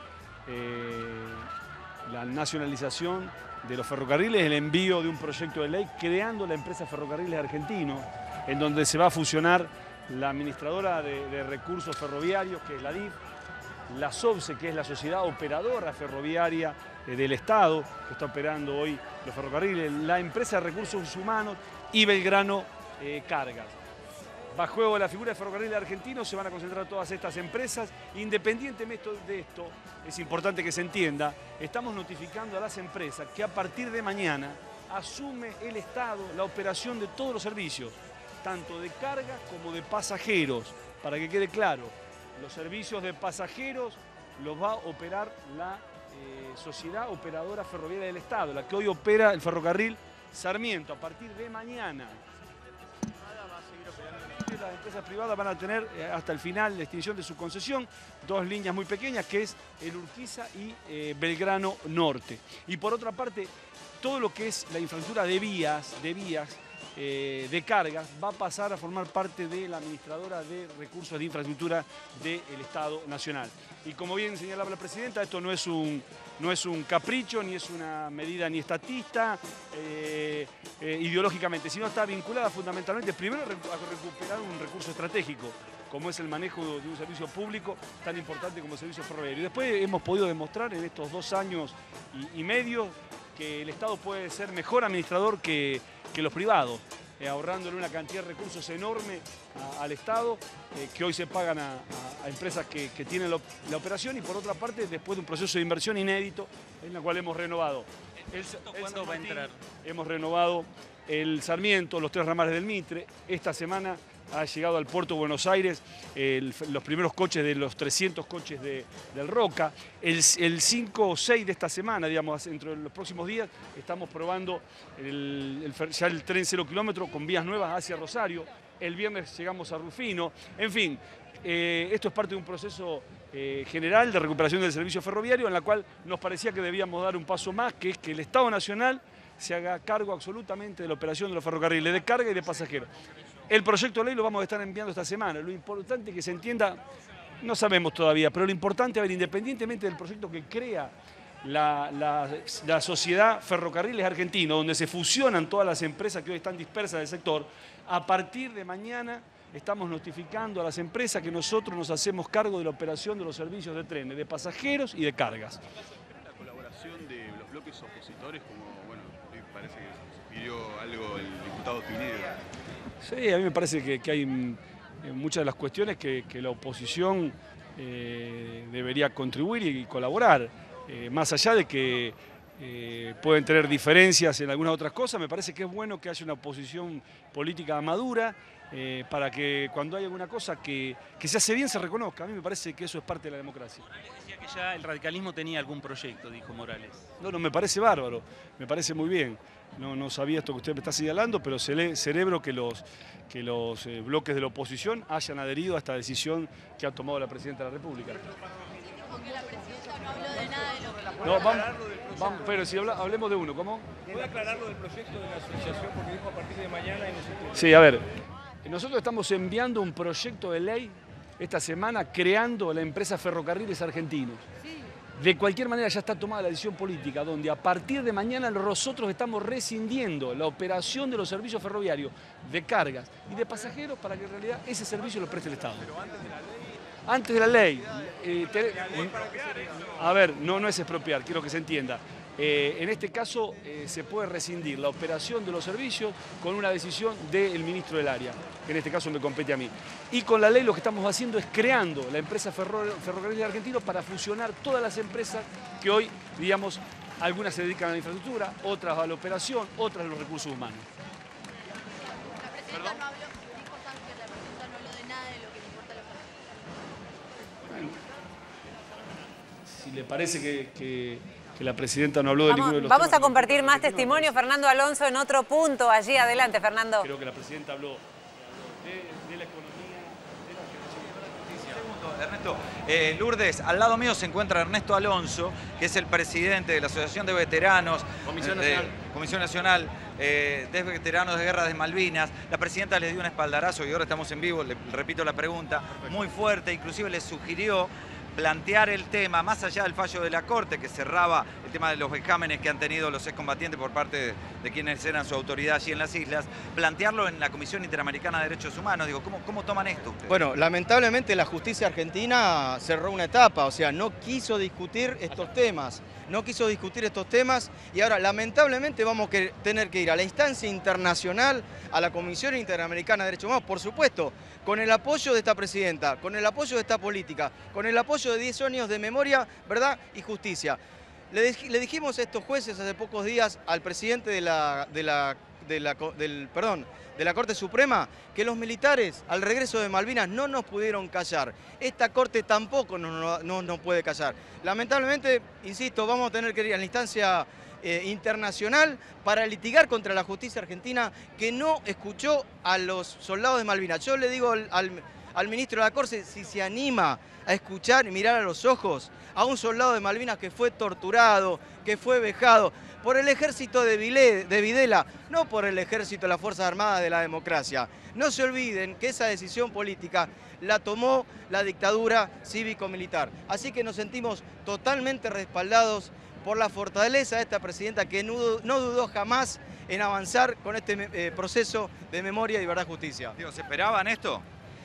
Speaker 18: La nacionalización de los ferrocarriles, el envío de un proyecto de ley creando la empresa Ferrocarriles Argentinos, en donde se va a fusionar la administradora de recursos ferroviarios, que es la DIF, la SOBSE, que es la Sociedad Operadora Ferroviaria del Estado, que está operando hoy los ferrocarriles, la empresa de recursos humanos y Belgrano Cargas. Bajo juego de la figura de Ferrocarriles Argentinos se van a concentrar todas estas empresas. Independientemente de esto, es importante que se entienda, estamos notificando a las empresas que a partir de mañana asume el Estado la operación de todos los servicios, tanto de carga como de pasajeros. Para que quede claro, los servicios de pasajeros los va a operar la Sociedad Operadora Ferroviaria del Estado, la que hoy opera el ferrocarril Sarmiento. A partir de mañana, las empresas privadas van a tener hasta el final la extinción de su concesión 2 líneas muy pequeñas, que es el Urquiza y Belgrano Norte. Y por otra parte, todo lo que es la infraestructura de vías de cargas va a pasar a formar parte de la administradora de recursos de infraestructura del Estado Nacional. Y como bien señalaba la presidenta, esto no es un capricho, ni es una medida ni estatista, ideológicamente, sino está vinculada fundamentalmente, primero, a recuperar un recurso estratégico, como es el manejo de un servicio público tan importante como el servicio ferroviario. Y después hemos podido demostrar en estos 2 años y medio que el Estado puede ser mejor administrador que los privados, ahorrándole una cantidad de recursos enorme al Estado, que hoy se pagan a empresas que tienen la operación, y por otra parte, después de un proceso de inversión inédito, en la cual hemos renovado.
Speaker 6: ¿Cuándo va a entrar?
Speaker 18: Hemos renovado el Sarmiento, los 3 ramales del Mitre. Esta semana ha llegado al puerto de Buenos Aires los primeros coches de los 300 coches del Roca. El 5 o 6 de esta semana, digamos, dentro de los próximos días, estamos probando ya el tren 0 kilómetro con vías nuevas hacia Rosario. El viernes llegamos a Rufino. En fin, esto es parte de un proceso general de recuperación del servicio ferroviario, en la cual nos parecía que debíamos dar un paso más, que es que el Estado Nacional se haga cargo absolutamente de la operación de los ferrocarriles de carga y de pasajeros. El proyecto de ley lo vamos a estar enviando esta semana. Lo importante es que se entienda, no sabemos todavía, pero lo importante, a ver, independientemente del proyecto que crea la sociedad Ferrocarriles Argentinos, donde se fusionan todas las empresas que hoy están dispersas del sector, a partir de mañana estamos notificando a las empresas que nosotros nos hacemos cargo de la operación de los servicios de trenes, de pasajeros y de cargas.
Speaker 19: La colaboración de los bloques opositores, como, bueno, parece que sugirió algo el diputado Pineda.
Speaker 18: Sí, a mí me parece que hay muchas de las cuestiones que la oposición debería contribuir y colaborar. Más allá de que pueden tener diferencias en algunas otras cosas, me parece que es bueno que haya una oposición política madura para que cuando hay alguna cosa que se hace bien se reconozca. A mí me parece que eso es parte de la democracia.
Speaker 6: Morales decía que ya el radicalismo tenía algún proyecto, dijo Morales.
Speaker 18: No, me parece bárbaro, me parece muy bien. No sabía esto que usted me está señalando, pero celebro que los bloques de la oposición hayan adherido a esta decisión que ha tomado la Presidenta de la República. No, vamos, pero si hablemos de uno, ¿cómo?
Speaker 20: ¿Puede aclarar lo del proyecto de la asociación? Porque dijo a partir de mañana y no sé qué.
Speaker 18: Sí, a ver, nosotros estamos enviando un proyecto de ley esta semana creando la empresa Ferrocarriles Argentinos. De cualquier manera ya está tomada la decisión política, donde a partir de mañana nosotros estamos rescindiendo la operación de los servicios ferroviarios de cargas y de pasajeros para que en realidad ese servicio lo preste el Estado.
Speaker 19: Pero antes de la ley.
Speaker 18: Antes de la ley. A ver, no es expropiar, quiero que se entienda. En este caso se puede rescindir la operación de los servicios con una decisión del ministro del área, que en este caso me compete a mí. Y con la ley lo que estamos haciendo es creando la empresa Ferrocarriles Argentinos para fusionar todas las empresas que hoy, digamos, algunas se dedican a la infraestructura, otras a la operación, otras a los recursos humanos.
Speaker 13: La presidenta no habló, dijo Sánchez, la presidenta no habló de nada de lo que le importa a los ferrocarriles.
Speaker 18: Si le parece que la presidenta no habló de ninguno de los
Speaker 3: Vamos
Speaker 18: temas
Speaker 3: a compartir más testimonios, Fernando Alonso, en otro punto. Allí, adelante, Fernando.
Speaker 18: Creo que la presidenta habló de la economía, de la
Speaker 12: justicia. Ernesto, Lourdes, al lado mío se encuentra Ernesto Alonso, que es el presidente de la Asociación de Veteranos, Comisión Nacional de Veteranos de Guerra de Malvinas. La presidenta les dio un espaldarazo y ahora estamos en vivo, le repito la pregunta, muy fuerte, inclusive les sugirió plantear el tema, más allá del fallo de la Corte que cerraba el tema de los vejámenes que han tenido los excombatientes por parte de quienes eran su autoridad allí en las islas, plantearlo en la Comisión Interamericana de Derechos Humanos. Digo, ¿cómo toman esto ustedes?
Speaker 21: Bueno, lamentablemente la justicia argentina cerró una etapa, o sea, no quiso discutir estos temas. Y ahora lamentablemente vamos a tener que ir a la instancia internacional, a la Comisión Interamericana de Derechos Humanos, por supuesto, con el apoyo de esta presidenta, con el apoyo de esta política, con el apoyo de 10 años de memoria, verdad y justicia. Le dijimos a estos jueces hace pocos días al presidente de la Corte Suprema que los militares al regreso de Malvinas no nos pudieron callar. Esta Corte tampoco nos puede callar. Lamentablemente, insisto, vamos a tener que ir a la instancia internacional para litigar contra la justicia argentina que no escuchó a los soldados de Malvinas. Yo le digo al ministro de la Corte si se anima a escuchar y mirar a los ojos a un soldado de Malvinas que fue torturado, que fue vejado por el ejército de Videla, no por el ejército de las Fuerzas Armadas de la democracia. No se olviden que esa decisión política la tomó la dictadura cívico-militar. Así que nos sentimos totalmente respaldados por la fortaleza de esta presidenta que no dudó jamás en avanzar con este proceso de memoria y verdad justicia.
Speaker 12: Digo, ¿se esperaban esto?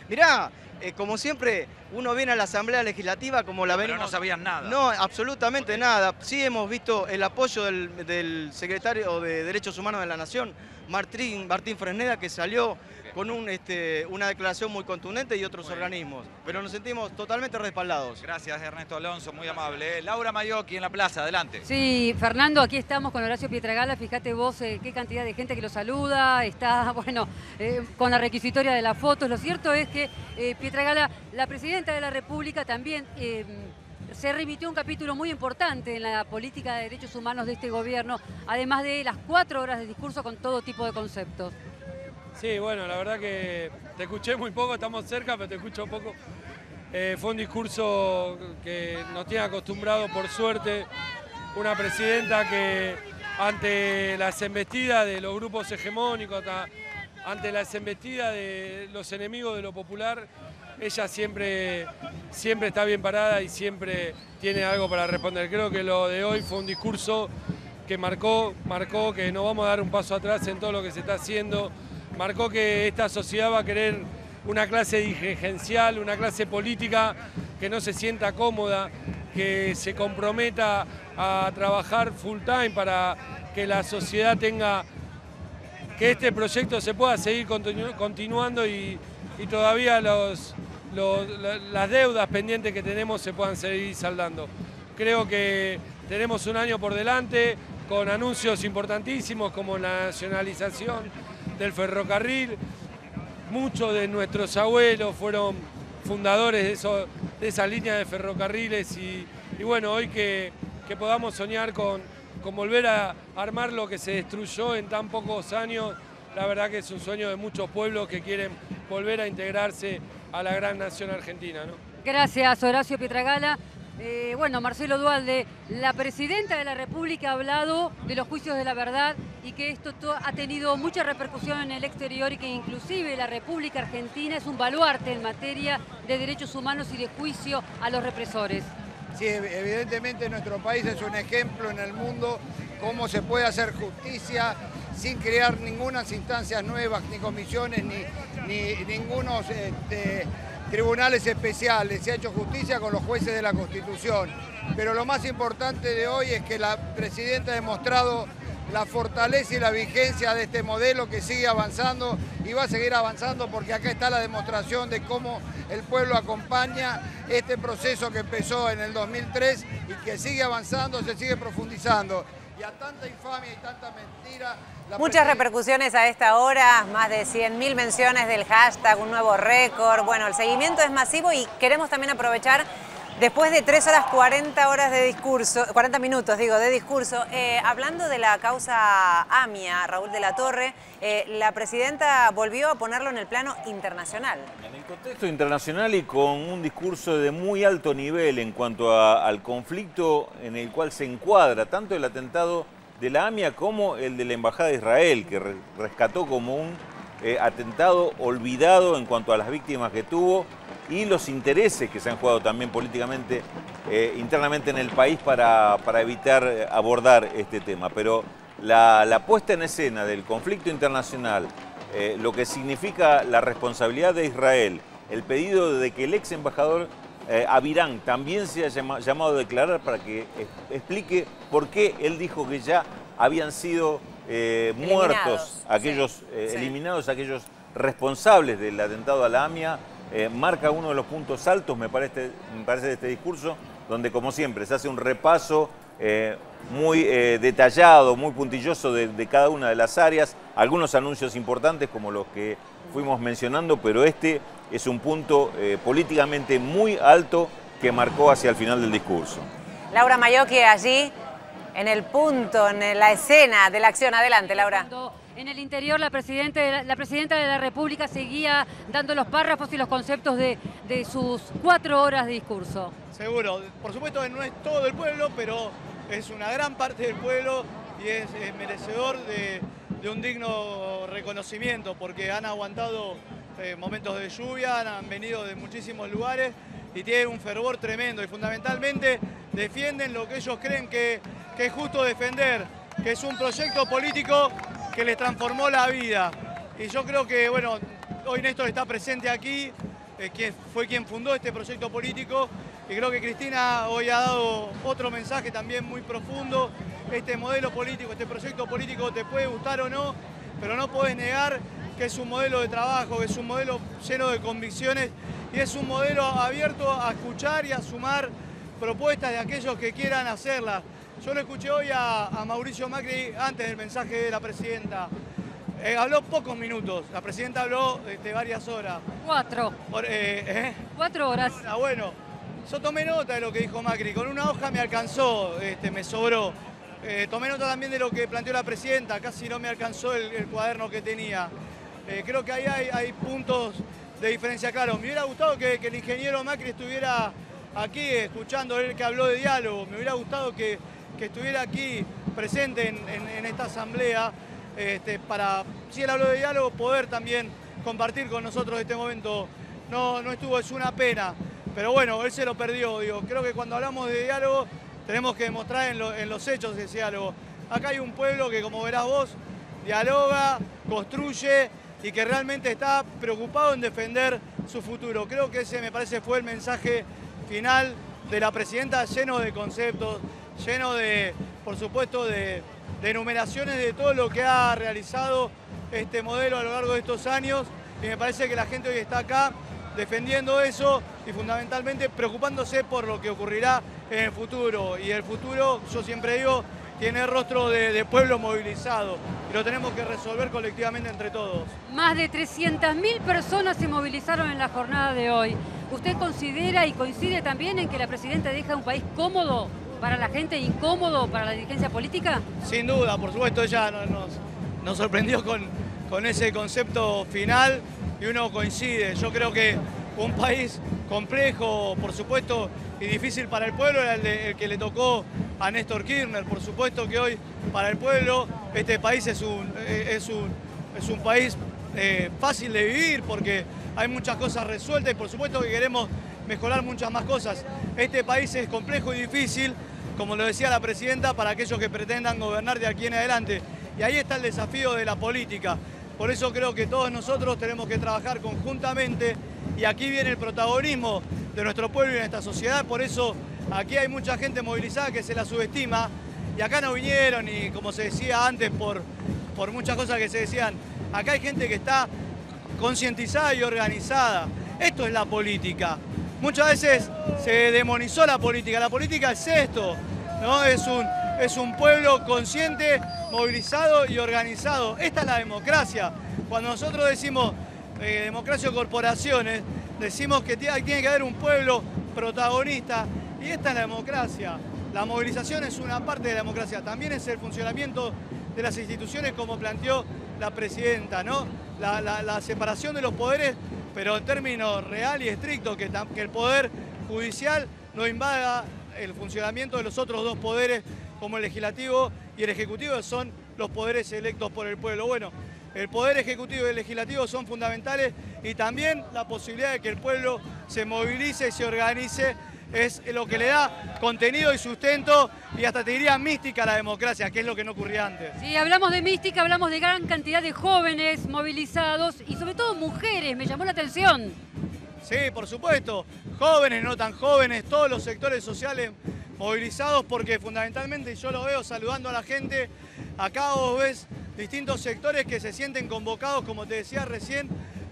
Speaker 21: Mirá, como siempre, uno viene a la Asamblea Legislativa como la venimos...
Speaker 12: Pero no sabían nada.
Speaker 21: No, absolutamente nada. Sí hemos visto el apoyo del secretario de Derechos Humanos de la Nación, Martín Fresneda, que salió con una declaración muy contundente y otros organismos. Pero nos sentimos totalmente respaldados.
Speaker 12: Gracias, Ernesto Alonso, muy amable. Laura Maiocchi en la plaza, adelante.
Speaker 4: Sí, Fernando, aquí estamos con Horacio Pietragala. Fíjate vos qué cantidad de gente que lo saluda. Está, bueno, con la requisitoria de las fotos. Lo cierto es que Pietragala, la presidenta de la República, también se remitió un capítulo muy importante en la política de derechos humanos de este gobierno, además de las 4 horas de discurso con todo tipo de conceptos.
Speaker 15: Sí, bueno, la verdad que te escuché muy poco, estamos cerca, pero te escucho poco. Fue un discurso que nos tiene acostumbrado, por suerte, una presidenta que ante las embestidas de los grupos hegemónicos, ante las embestidas de los enemigos de lo popular, ella siempre está bien parada y siempre tiene algo para responder. Creo que lo de hoy fue un discurso que marcó que no vamos a dar un paso atrás en todo lo que se está haciendo. Marcó que esta sociedad va a querer una clase dirigencial, una clase política que no se sienta cómoda, que se comprometa a trabajar full time para que la sociedad tenga, que este proyecto se pueda seguir continuando y todavía las deudas pendientes que tenemos se puedan seguir saldando. Creo que tenemos un año por delante con anuncios importantísimos como la nacionalización del ferrocarril. Muchos de nuestros abuelos fueron fundadores de esas líneas de ferrocarriles y bueno, hoy que podamos soñar con volver a armar lo que se destruyó en tan pocos años, la verdad que es un sueño de muchos pueblos que quieren volver a integrarse a la gran nación argentina, ¿no?
Speaker 4: Gracias, Horacio Pietragala. Bueno, Marcelo Duhalde, la presidenta de la República ha hablado de los juicios de la verdad y que esto ha tenido mucha repercusión en el exterior y que inclusive la República Argentina es un baluarte en materia de derechos humanos y de juicio a los represores.
Speaker 1: Sí, evidentemente nuestro país es un ejemplo en el mundo cómo se puede hacer justicia sin crear ninguna instancias nuevas, ni comisiones, ni ningunos tribunales especiales. Se ha hecho justicia con los jueces de la Constitución. Pero lo más importante de hoy es que la presidenta ha demostrado la fortaleza y la vigencia de este modelo que sigue avanzando y va a seguir avanzando porque acá está la demostración de cómo el pueblo acompaña este proceso que empezó en el 2003 y que sigue avanzando, se sigue profundizando. Y a tanta infamia y tanta mentira...
Speaker 3: Muchas repercusiones a esta hora, más de 100.000 menciones del hashtag, un nuevo récord. Bueno, el seguimiento es masivo y queremos también aprovechar, después de 3 horas 40 de discurso, 40 minutos digo, de discurso, hablando de la causa AMIA, Raúl de la Torre, la presidenta volvió a ponerlo en el plano internacional.
Speaker 22: En el contexto internacional y con un discurso de muy alto nivel en cuanto al conflicto en el cual se encuadra tanto el atentado de la AMIA como el de la Embajada de Israel, que rescató como un atentado olvidado en cuanto a las víctimas que tuvo y los intereses que se han jugado también políticamente internamente en el país para evitar abordar este tema. Pero la puesta en escena del conflicto internacional, lo que significa la responsabilidad de Israel, el pedido de que el ex embajador Avirán también se ha llamado a declarar para que explique por qué él dijo que ya habían sido muertos aquellos, eliminados aquellos responsables del atentado a la AMIA, marca uno de los puntos altos, me parece de este discurso, donde como siempre se hace un repaso muy detallado, muy puntilloso de cada una de las áreas, algunos anuncios importantes como los que fuimos mencionando, pero este es un punto políticamente muy alto que marcó hacia el final del discurso.
Speaker 3: Laura Maiocchi allí en el punto, en la escena de la acción. Adelante, Laura.
Speaker 4: En el interior la presidenta de la República seguía dando los párrafos y los conceptos de sus 4 horas de discurso.
Speaker 2: Seguro, por supuesto no es todo el pueblo, pero es una gran parte del pueblo y es merecedor de un digno reconocimiento porque han aguantado momentos de lluvia, han venido de muchísimos lugares y tienen un fervor tremendo y fundamentalmente defienden lo que ellos creen que es justo defender, que es un proyecto político que les transformó la vida. Y yo creo que, bueno, hoy Néstor está presente aquí, que fue quien fundó este proyecto político, y creo que Cristina hoy ha dado otro mensaje también muy profundo. Este modelo político, este proyecto político te puede gustar o no, pero no podés negar que es un modelo de trabajo, que es un modelo lleno de convicciones y es un modelo abierto a escuchar y a sumar propuestas de aquellos que quieran hacerlas. Yo lo escuché hoy a Mauricio Macri antes del mensaje de la presidenta. Habló pocos minutos, la presidenta habló varias horas.
Speaker 4: 4. 4 horas.
Speaker 2: Bueno, yo tomé nota de lo que dijo Macri, con una hoja me alcanzó, me sobró. Tomé nota también de lo que planteó la presidenta, casi no me alcanzó el cuaderno que tenía. Creo que ahí hay puntos de diferencia claros. Me hubiera gustado que el ingeniero Macri estuviera aquí escuchando él que habló de diálogo, me hubiera gustado que estuviera aquí presente en esta asamblea para, si él habló de diálogo, poder también compartir con nosotros este momento. No estuvo, es una pena, pero bueno, él se lo perdió. Digo, creo que cuando hablamos de diálogo tenemos que demostrar en los hechos ese diálogo. Acá hay un pueblo que, como verás vos, dialoga, construye y que realmente está preocupado en defender su futuro. Creo que ese, me parece, fue el mensaje final de la presidenta, lleno de conceptos, lleno de, por supuesto, de enumeraciones de todo lo que ha realizado este modelo a lo largo de estos años, y me parece que la gente hoy está acá defendiendo eso y fundamentalmente preocupándose por lo que ocurrirá en el futuro. Y el futuro, yo siempre digo, tiene rostro de pueblo movilizado y lo tenemos que resolver colectivamente entre todos.
Speaker 4: Más de 300.000 personas se movilizaron en la jornada de hoy. ¿Usted considera y coincide también en que la presidenta deja un país cómodo para la gente, incómodo para la dirigencia política?
Speaker 2: Sin duda, por supuesto, ella nos sorprendió con ese concepto final y uno coincide. Yo creo que un país complejo, por supuesto, y difícil para el pueblo era el que le tocó a Néstor Kirchner. Por supuesto que hoy para el pueblo este país es un país fácil de vivir porque hay muchas cosas resueltas y por supuesto que queremos mejorar muchas más cosas. Este país es complejo y difícil, como lo decía la presidenta, para aquellos que pretendan gobernar de aquí en adelante. Y ahí está el desafío de la política. Por eso creo que todos nosotros tenemos que trabajar conjuntamente y aquí viene el protagonismo de nuestro pueblo y de nuestra sociedad. Por eso aquí hay mucha gente movilizada que se la subestima y acá no vinieron y, como se decía antes, por muchas cosas que se decían, acá hay gente que está concientizada y organizada. Esto es la política. Muchas veces se demonizó la política es esto, ¿no? Es un pueblo consciente, movilizado y organizado. Esta es la democracia. Cuando nosotros decimos democracia o corporaciones, decimos que tiene que haber un pueblo protagonista y esta es la democracia. La movilización es una parte de la democracia, también es el funcionamiento de las instituciones como planteó la presidenta, ¿no? La separación de los poderes, pero en términos real y estricto, que el poder judicial no invada el funcionamiento de los otros dos poderes como el legislativo y el ejecutivo, que son los poderes electos por el pueblo. Bueno, el poder ejecutivo y el legislativo son fundamentales y también la posibilidad de que el pueblo se movilice y se organice es lo que le da contenido y sustento y hasta te diría mística a la democracia, que es lo que no ocurría antes.
Speaker 4: Sí, hablamos de mística, hablamos de gran cantidad de jóvenes movilizados y sobre todo mujeres, me llamó la atención.
Speaker 2: Sí, por supuesto, jóvenes, no tan jóvenes, todos los sectores sociales movilizados porque fundamentalmente yo lo veo saludando a la gente, acá vos ves distintos sectores que se sienten convocados, como te decía recién,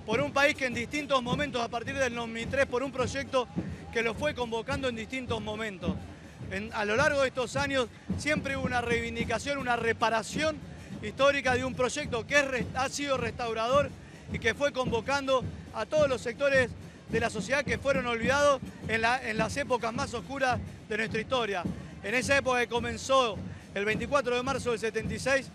Speaker 2: por un país que en distintos momentos, a partir del 2003, por un proyecto que lo fue convocando en distintos momentos. A lo largo de estos años siempre hubo una reivindicación, una reparación histórica de un proyecto que ha sido restaurador y que fue convocando a todos los sectores de la sociedad que fueron olvidados en las épocas más oscuras de nuestra historia. En esa época que comenzó el 24 de marzo del 76,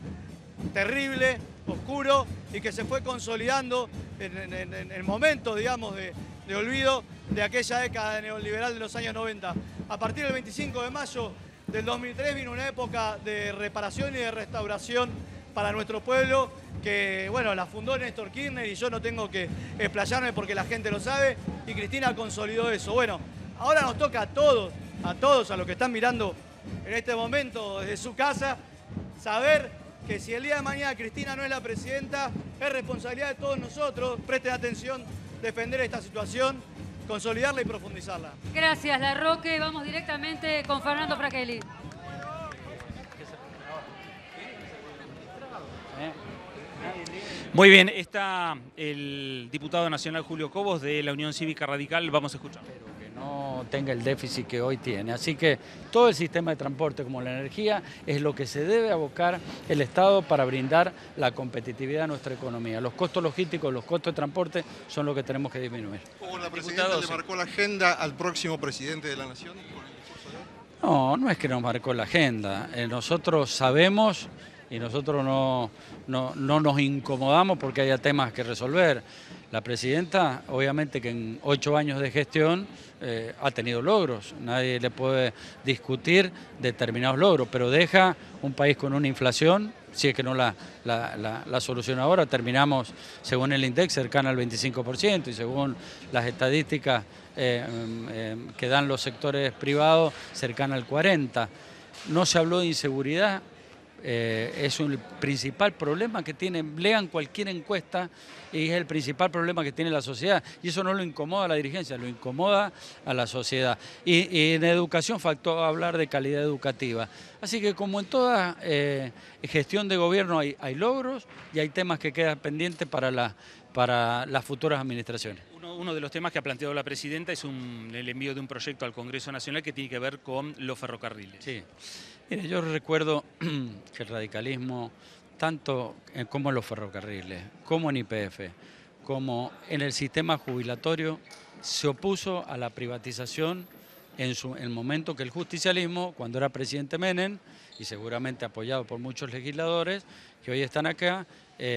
Speaker 2: terrible, oscuro y que se fue consolidando en el momento, digamos, de olvido de aquella década neoliberal de los años 90. A partir del 25 de mayo del 2003 vino una época de reparación y de restauración para nuestro pueblo que, bueno, la fundó Néstor Kirchner y yo no tengo que explayarme porque la gente lo sabe y Cristina consolidó eso. Bueno, ahora nos toca a todos, a los que están mirando en este momento desde su casa, saber que si el día de mañana Cristina no es la presidenta, es responsabilidad de todos nosotros, presten atención, defender esta situación, consolidarla y profundizarla.
Speaker 4: Gracias, Larroque. Vamos directamente con Fernando Fracchelli.
Speaker 6: Muy bien, está el diputado nacional Julio Cobos de la Unión Cívica Radical, vamos a escuchar.
Speaker 5: No tenga el déficit que hoy tiene. Así que todo el sistema de transporte como la energía es lo que se debe abocar el Estado para brindar la competitividad a nuestra economía. Los costos logísticos, los costos de transporte son lo que tenemos que disminuir.
Speaker 8: ¿Cómo la presidenta le marcó la agenda al próximo presidente de la Nación?
Speaker 5: No, no es que nos marcó la agenda. Nosotros sabemos y nosotros no nos incomodamos porque haya temas que resolver. La presidenta, obviamente que en 8 años de gestión ha tenido logros, nadie le puede discutir determinados logros, pero deja un país con una inflación, si es que no la soluciona ahora, terminamos, según el INDEC, cercana al 25% y según las estadísticas que dan los sectores privados, cercana al 40%. No se habló de inseguridad. Es el principal problema que tienen, lean cualquier encuesta y es el principal problema que tiene la sociedad y eso no lo incomoda a la dirigencia, lo incomoda a la sociedad. Y en educación faltó hablar de calidad educativa. Así que como en toda gestión de gobierno hay logros y hay temas que quedan pendientes para las futuras administraciones.
Speaker 6: Uno de los temas que ha planteado la presidenta es el envío de un proyecto al Congreso Nacional que tiene que ver con los ferrocarriles.
Speaker 5: Sí. Mire, yo recuerdo que el radicalismo, tanto como en los ferrocarriles, como en YPF, como en el sistema jubilatorio, se opuso a la privatización en el momento que el justicialismo, cuando era presidente Menem, y seguramente apoyado por muchos legisladores que hoy están acá,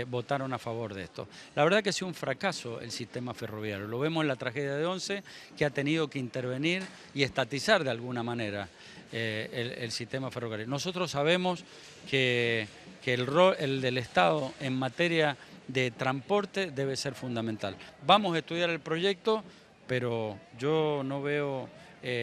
Speaker 5: votaron a favor de esto. La verdad que ha sido un fracaso el sistema ferroviario. Lo vemos en la tragedia de Once, que ha tenido que intervenir y estatizar de alguna manera el sistema ferroviario. Nosotros sabemos que el rol del Estado en materia de transporte debe ser fundamental. Vamos a estudiar el proyecto, pero yo no veo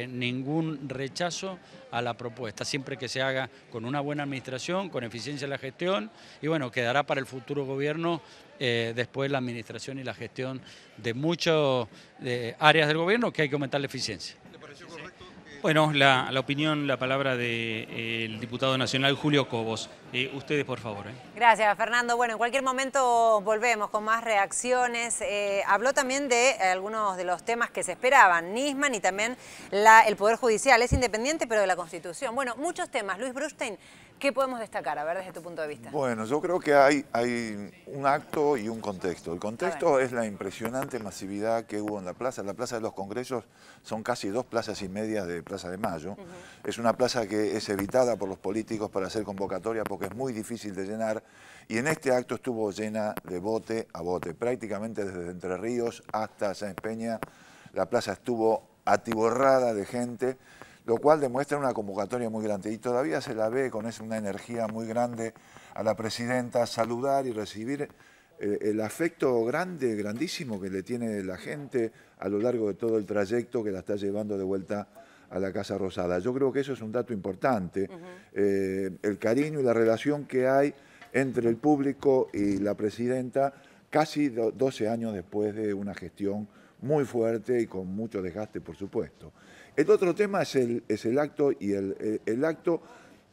Speaker 5: ningún rechazo a la propuesta, siempre que se haga con una buena administración, con eficiencia en la gestión y bueno, quedará para el futuro gobierno después la administración y la gestión de muchas áreas del gobierno que hay que aumentar la eficiencia.
Speaker 8: ¿Le pareció correcto?
Speaker 6: Bueno, la opinión, la palabra del diputado nacional Julio Cobos. Ustedes, por favor.
Speaker 3: Gracias, Fernando. Bueno, en cualquier momento volvemos con más reacciones. Habló también de algunos de los temas que se esperaban. Nisman y también el Poder Judicial. Es independiente, pero de la Constitución. Bueno, muchos temas. Luis Brustein, ¿qué podemos destacar? A ver, desde tu punto de vista.
Speaker 23: Bueno, yo creo que hay un acto y un contexto. El contexto es la impresionante masividad que hubo en la plaza. La Plaza de los Congresos son casi 2 plazas y media de Plaza de Mayo. Es una plaza que es evitada por los políticos para hacer convocatoria porque es muy difícil de llenar. Y en este acto estuvo llena de bote a bote. Prácticamente desde Entre Ríos hasta Sáenz Peña, la plaza estuvo atiborrada de gente, lo cual demuestra una convocatoria muy grande. Y todavía se la ve con una energía muy grande a la presidenta, saludar y recibir el afecto grande, grandísimo que le tiene la gente a lo largo de todo el trayecto que la está llevando de vuelta a la Casa Rosada. Yo creo que eso es un dato importante, el cariño y la relación que hay entre el público y la presidenta casi 12 años después de una gestión muy fuerte y con mucho desgaste, por supuesto. El otro tema es el acto, y el acto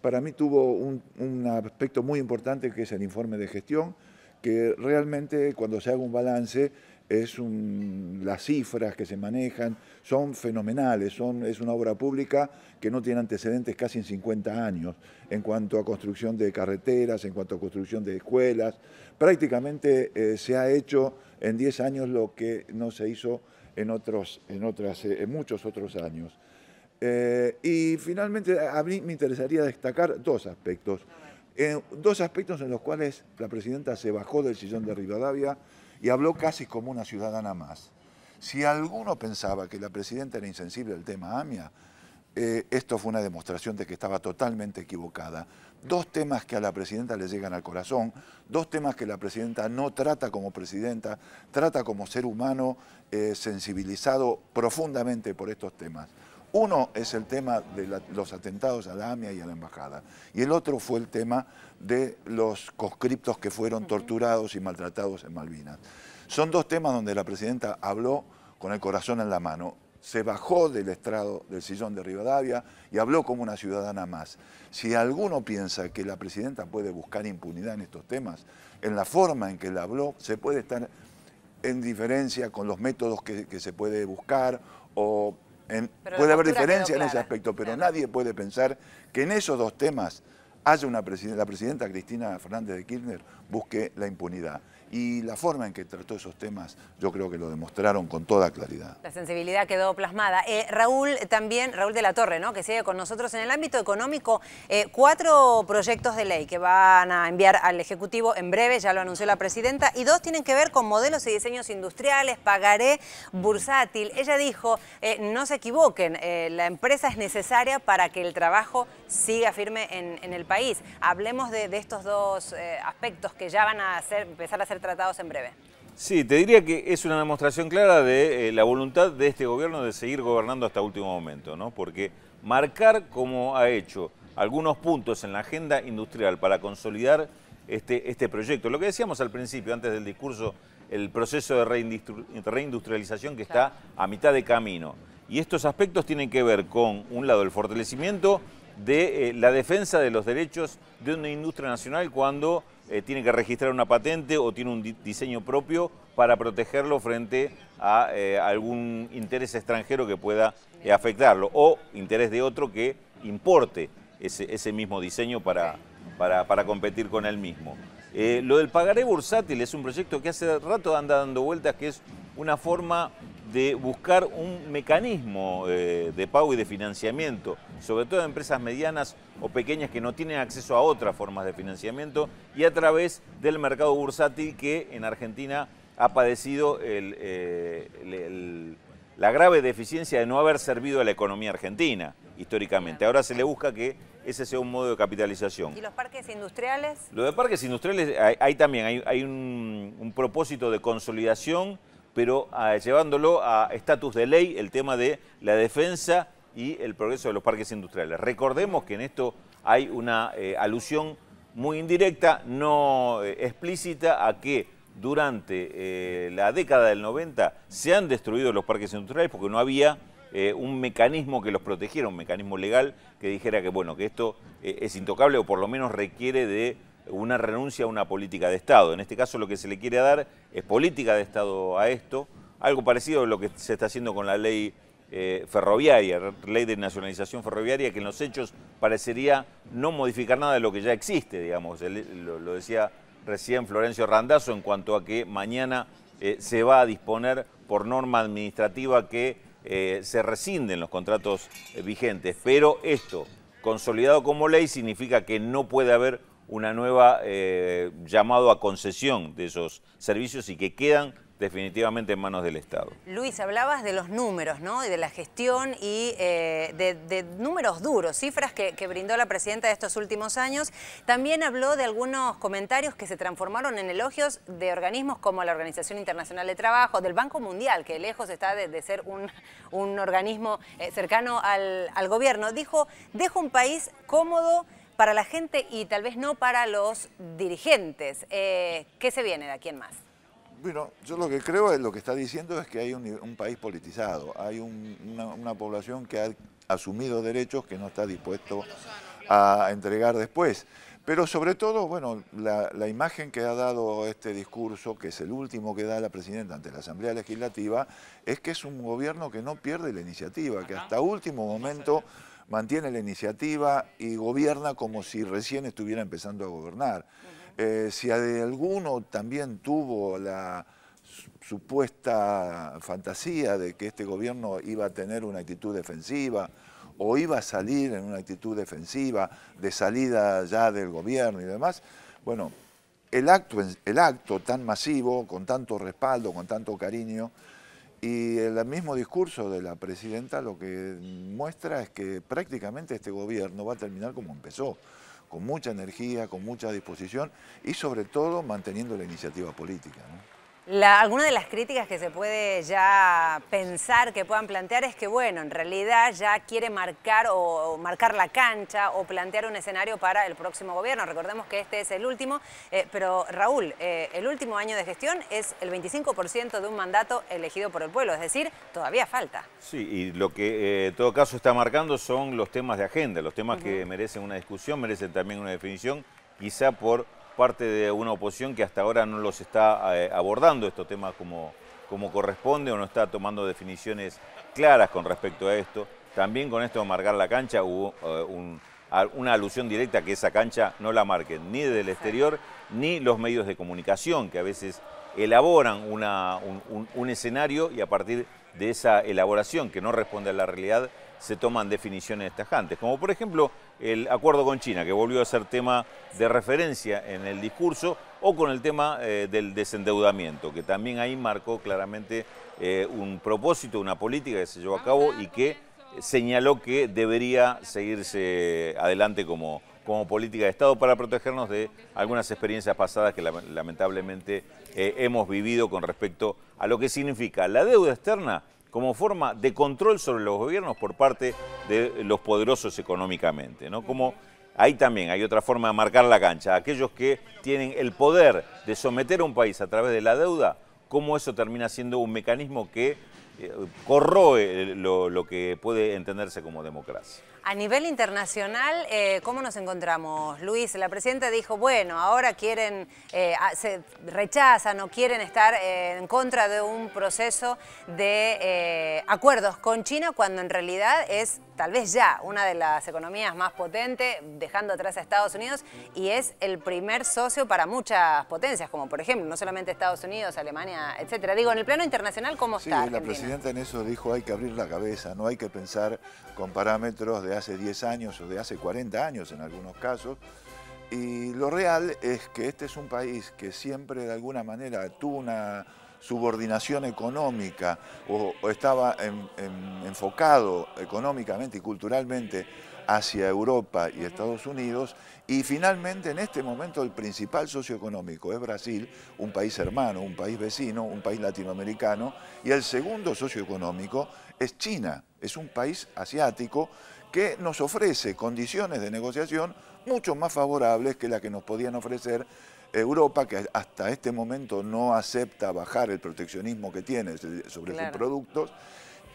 Speaker 23: para mí tuvo un aspecto muy importante que es el informe de gestión, que realmente cuando se haga un balance las cifras que se manejan son fenomenales, es una obra pública que no tiene antecedentes casi en 50 años en cuanto a construcción de carreteras, en cuanto a construcción de escuelas. Prácticamente se ha hecho en 10 años lo que no se hizo en muchos otros años. Y finalmente a mí me interesaría destacar 2 aspectos. Dos aspectos en los cuales la presidenta se bajó del sillón de Rivadavia y habló casi como una ciudadana más. Si alguno pensaba que la presidenta era insensible al tema AMIA, esto fue una demostración de que estaba totalmente equivocada. Dos temas que a la presidenta le llegan al corazón, dos temas que la presidenta no trata como presidenta, trata como ser humano sensibilizado profundamente por estos temas. Uno es el tema de los atentados a la AMIA y a la embajada, y el otro fue el tema de los conscriptos que fueron torturados y maltratados en Malvinas. Son dos temas donde la presidenta habló con el corazón en la mano. Se bajó del estrado, del sillón de Rivadavia y habló como una ciudadana más. Si alguno piensa que la presidenta puede buscar impunidad en estos temas, en la forma en que la habló, se puede estar en diferencia con los métodos que se puede buscar o puede haber diferencia en ese aspecto, pero nadie puede pensar que en esos dos temas haya la presidenta Cristina Fernández de Kirchner busque la impunidad. Y la forma en que trató esos temas, yo creo que lo demostraron con toda claridad.
Speaker 3: La sensibilidad quedó plasmada. Raúl de la Torre, ¿no?, que sigue con nosotros en el ámbito económico. 4 proyectos de ley que van a enviar al Ejecutivo en breve, ya lo anunció la presidenta, y 2 tienen que ver con modelos y diseños industriales, pagaré bursátil. Ella dijo, no se equivoquen, la empresa es necesaria para que el trabajo siga firme en el país. Hablemos de estos dos aspectos que ya van a empezar a ser tratados en breve.
Speaker 22: Sí, te diría que es una demostración clara de la voluntad de este gobierno de seguir gobernando hasta último momento, ¿no? Porque marcar, como ha hecho, algunos puntos en la agenda industrial para consolidar este proyecto. Lo que decíamos al principio, antes del discurso, el proceso de reindustrialización que está a mitad de camino. Y estos aspectos tienen que ver con, un lado, el fortalecimiento de la defensa de los derechos de una industria nacional cuando tiene que registrar una patente o tiene un diseño propio para protegerlo frente a algún interés extranjero que pueda afectarlo o interés de otro que importe ese mismo diseño para competir con él mismo. Lo del pagaré bursátil es un proyecto que hace rato anda dando vueltas, que es una forma de buscar un mecanismo de pago y de financiamiento, sobre todo de empresas medianas o pequeñas que no tienen acceso a otras formas de financiamiento, y a través del mercado bursátil que en Argentina ha padecido la grave deficiencia de no haber servido a la economía argentina históricamente. Ahora se le busca que ese sea un modo de capitalización.
Speaker 3: ¿Y los parques industriales?
Speaker 22: Lo de parques industriales, hay también hay un propósito de consolidación, pero llevándolo a estatus de ley, el tema de la defensa y el progreso de los parques industriales. Recordemos que en esto hay una alusión muy indirecta, no explícita, a que durante la década del 90 se han destruido los parques industriales porque no había un mecanismo que los protegiera, un mecanismo legal que dijera que, bueno, que esto es intocable o por lo menos requiere de una renuncia a una política de Estado. En este caso lo que se le quiere dar es política de Estado a esto, algo parecido a lo que se está haciendo con la ley ferroviaria, ley de nacionalización ferroviaria, que en los hechos parecería no modificar nada de lo que ya existe, digamos. Lo decía recién Florencio Randazzo en cuanto a que mañana se va a disponer por norma administrativa que se rescinden los contratos vigentes, pero esto, consolidado como ley, significa que no puede haber una nueva llamado a concesión de esos servicios y que quedan definitivamente en manos del Estado.
Speaker 3: Luis, hablabas de los números, ¿no?, y de la gestión y de números duros, cifras que brindó la presidenta de estos últimos años. También habló de algunos comentarios que se transformaron en elogios de organismos como la Organización Internacional de Trabajo, del Banco Mundial, que lejos está de ser un organismo cercano al gobierno. Dijo, dejo un país cómodo para la gente y tal vez no para los dirigentes. ¿Qué se viene de aquí en más?
Speaker 23: Bueno, yo lo que creo es lo que está diciendo es que hay un país politizado, hay una población que ha asumido derechos que no está dispuesto a entregar después. Pero sobre todo, bueno, la imagen que ha dado este discurso, que es el último que da la presidenta ante la Asamblea Legislativa, es que es un gobierno que no pierde la iniciativa, que hasta último momento mantiene la iniciativa y gobierna como si recién estuviera empezando a gobernar. Si alguno también tuvo la supuesta fantasía de que este gobierno iba a tener una actitud defensiva o iba a salir en una actitud defensiva, de salida ya del gobierno y demás. Bueno, el acto tan masivo, con tanto respaldo, con tanto cariño, y el mismo discurso de la presidenta lo que muestra es que prácticamente este gobierno va a terminar como empezó, con mucha energía, con mucha disposición y sobre todo manteniendo la iniciativa política, ¿no?
Speaker 3: Alguna de las críticas que se puede ya pensar que puedan plantear es que, bueno, en realidad ya quiere marcar o marcar la cancha o plantear un escenario para el próximo gobierno. Recordemos que este es el último, pero Raúl, el último año de gestión es el 25% de un mandato elegido por el pueblo, es decir, todavía falta.
Speaker 22: Sí, y lo que en todo caso está marcando son los temas de agenda, los temas que merecen una discusión, merecen también una definición, quizá por parte de una oposición que hasta ahora no los está abordando estos temas como corresponde o no está tomando definiciones claras con respecto a esto. También con esto de marcar la cancha hubo una alusión directa a que esa cancha no la marquen ni desde el exterior ni los medios de comunicación, que a veces elaboran un escenario y a partir de esa elaboración que no responde a la realidad se toman definiciones tajantes, como por ejemplo el acuerdo con China, que volvió a ser tema de referencia en el discurso, o con el tema del desendeudamiento, que también ahí marcó claramente un propósito, una política que se llevó a cabo y que señaló que debería seguirse adelante como política de Estado para protegernos de algunas experiencias pasadas que lamentablemente hemos vivido con respecto a lo que significa la deuda externa como forma de control sobre los gobiernos por parte de los poderosos económicamente, ¿no? Como ahí también hay otra forma de marcar la cancha. Aquellos que tienen el poder de someter a un país a través de la deuda, cómo eso termina siendo un mecanismo que corroe lo que puede entenderse como democracia.
Speaker 3: A nivel internacional, ¿cómo nos encontramos? Luis, la presidenta dijo, bueno, ahora quieren, se rechazan o quieren estar en contra de un proceso de acuerdos con China, cuando en realidad es tal vez ya una de las economías más potentes, dejando atrás a Estados Unidos, y es el primer socio para muchas potencias, como por ejemplo, no solamente Estados Unidos, Alemania, etcétera. Digo, en el plano internacional, ¿cómo está Argentina?
Speaker 23: La presidenta en eso dijo, hay que abrir la cabeza, no hay que pensar con parámetros de hace 10 años o de hace 40 años en algunos casos. Y lo real es que este es un país que siempre de alguna manera tuvo una subordinación económica o estaba enfocado económicamente y culturalmente hacia Europa y Estados Unidos, y finalmente en este momento el principal socio económico es Brasil, un país hermano, un país vecino, un país latinoamericano, y el segundo socio económico es China, es un país asiático que nos ofrece condiciones de negociación mucho más favorables que las que nos podían ofrecer Europa, que hasta este momento no acepta bajar el proteccionismo que tiene sobre sus productos,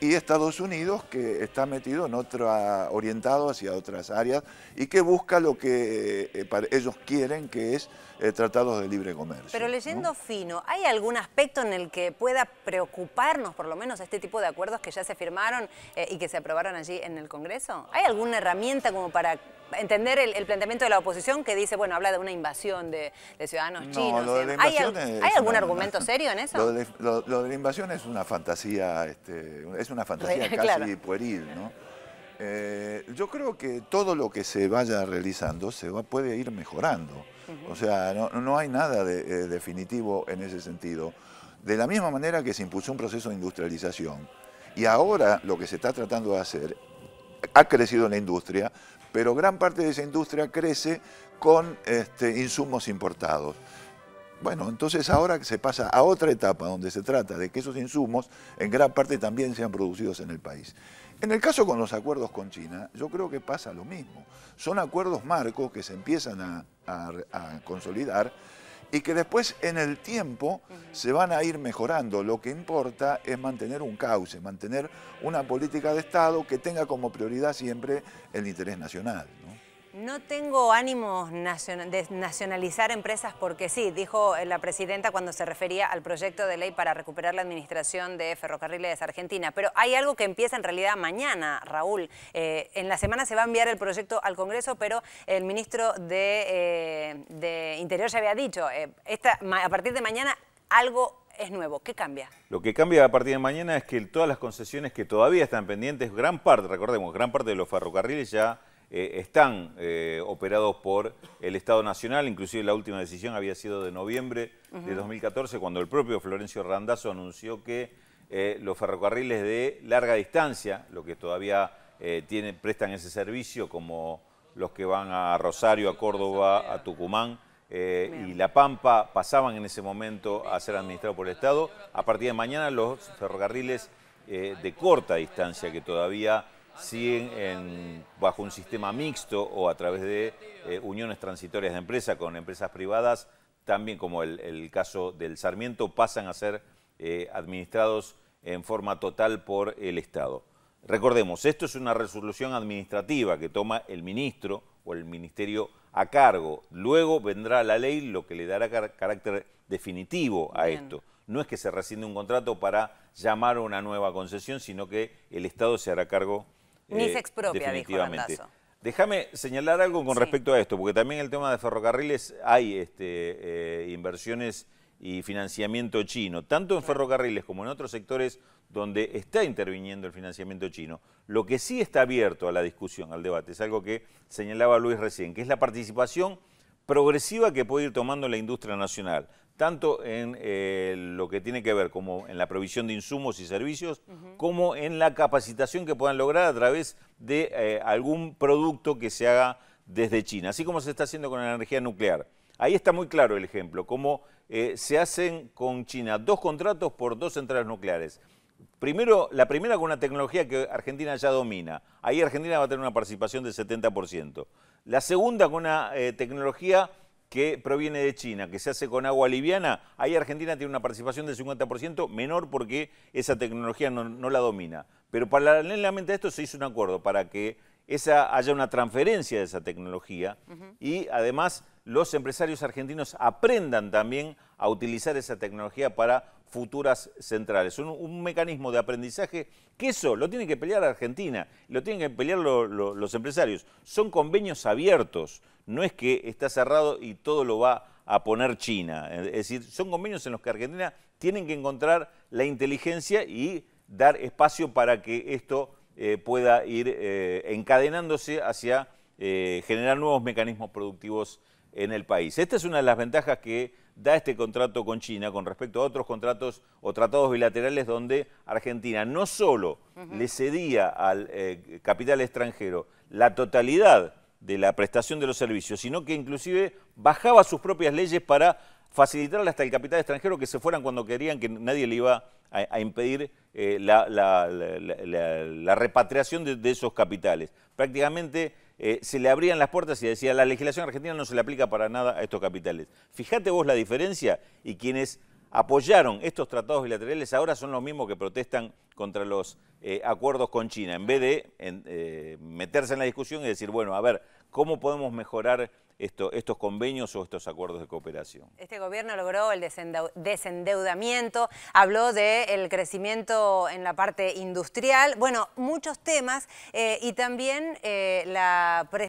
Speaker 23: y Estados Unidos, que está metido en orientado hacia otras áreas y que busca lo que ellos quieren, que es tratados de libre comercio.
Speaker 3: Pero leyendo fino, ¿hay algún aspecto en el que pueda preocuparnos, por lo menos, este tipo de acuerdos que ya se firmaron y que se aprobaron allí en el Congreso? ¿Hay alguna herramienta como para entender el planteamiento de la oposición que dice, bueno, habla de una invasión de ciudadanos chinos? ¿Hay algún argumento serio en eso?
Speaker 23: Lo de la invasión es una fantasía, casi pueril, ¿no? Yo creo que todo lo que se vaya realizando puede ir mejorando. O sea, no hay nada definitivo en ese sentido. De la misma manera que se impulsó un proceso de industrialización y ahora lo que se está tratando de hacer, ha crecido la industria, pero gran parte de esa industria crece con insumos importados. Bueno, entonces ahora se pasa a otra etapa donde se trata de que esos insumos en gran parte también sean producidos en el país. En el caso con los acuerdos con China, yo creo que pasa lo mismo. Son acuerdos marcos que se empiezan a consolidar y que después en el tiempo se van a ir mejorando. Lo que importa es mantener un cauce, mantener una política de Estado que tenga como prioridad siempre el interés nacional, ¿no?
Speaker 3: No tengo ánimos de nacionalizar empresas porque sí, dijo la presidenta cuando se refería al proyecto de ley para recuperar la administración de Ferrocarriles Argentina. Pero hay algo que empieza en realidad mañana, Raúl. En la semana se va a enviar el proyecto al Congreso, pero el ministro de Interior ya había dicho, a partir de mañana algo es nuevo. ¿Qué cambia?
Speaker 22: Lo que cambia a partir de mañana es que todas las concesiones que todavía están pendientes, gran parte, recordemos, gran parte de los ferrocarriles ya están operados por el Estado Nacional. Inclusive la última decisión había sido de noviembre de 2014, cuando el propio Florencio Randazzo anunció que los ferrocarriles de larga distancia, lo que todavía prestan ese servicio, como los que van a Rosario, a Córdoba, a Tucumán y La Pampa, pasaban en ese momento a ser administrados por el Estado. A partir de mañana los ferrocarriles de corta distancia, que todavía siguen bajo un sistema mixto o a través de uniones transitorias de empresas con empresas privadas, también como el caso del Sarmiento, pasan a ser administrados en forma total por el Estado. Recordemos, esto es una resolución administrativa que toma el ministro o el ministerio a cargo. Luego vendrá la ley, lo que le dará carácter definitivo a esto. No es que se rescinde un contrato para llamar a una nueva concesión, sino que el Estado se hará cargo
Speaker 3: Ni se expropia,
Speaker 22: definitivamente.
Speaker 3: dijo Randazzo.
Speaker 22: Déjame señalar algo con respecto a esto, porque también el tema de ferrocarriles hay inversiones y financiamiento chino, tanto en ferrocarriles como en otros sectores donde está interviniendo el financiamiento chino. Lo que sí está abierto a la discusión, al debate, es algo que señalaba Luis recién, que es la participación progresiva que puede ir tomando la industria nacional, tanto en lo que tiene que ver como en la provisión de insumos y servicios, como en la capacitación que puedan lograr a través de algún producto que se haga desde China, así como se está haciendo con la energía nuclear. Ahí está muy claro el ejemplo, cómo se hacen con China 2 contratos por 2 centrales nucleares. Primero, la primera con una tecnología que Argentina ya domina. Ahí Argentina va a tener una participación del 70%. La segunda con una tecnología que proviene de China, que se hace con agua liviana. Ahí Argentina tiene una participación del 50%, menor porque esa tecnología no la domina. Pero paralelamente a esto se hizo un acuerdo para que haya una transferencia de esa tecnología y además los empresarios argentinos aprendan también a utilizar esa tecnología para futuras centrales. Un mecanismo de aprendizaje que eso lo tiene que pelear Argentina, lo tienen que pelear los empresarios. Son convenios abiertos, no es que está cerrado y todo lo va a poner China. Es decir, son convenios en los que Argentina tiene que encontrar la inteligencia y dar espacio para que esto pueda ir encadenándose hacia generar nuevos mecanismos productivos en el país. Esta es una de las ventajas que da este contrato con China con respecto a otros contratos o tratados bilaterales donde Argentina no solo le cedía al capital extranjero la totalidad de la prestación de los servicios, sino que inclusive bajaba sus propias leyes para facilitarle hasta el capital extranjero que se fueran cuando querían, que nadie le iba a impedir la repatriación de esos capitales. Prácticamente se le abrían las puertas y decía, la legislación argentina no se le aplica para nada a estos capitales. Fíjate vos la diferencia, y quienes apoyaron estos tratados bilaterales ahora son los mismos que protestan contra los acuerdos con China, en vez de meterse en la discusión y decir, bueno, a ver, ¿cómo podemos mejorar estos convenios o estos acuerdos de cooperación?
Speaker 3: Este gobierno logró el desendeudamiento, habló del crecimiento en la parte industrial, bueno, muchos temas y también la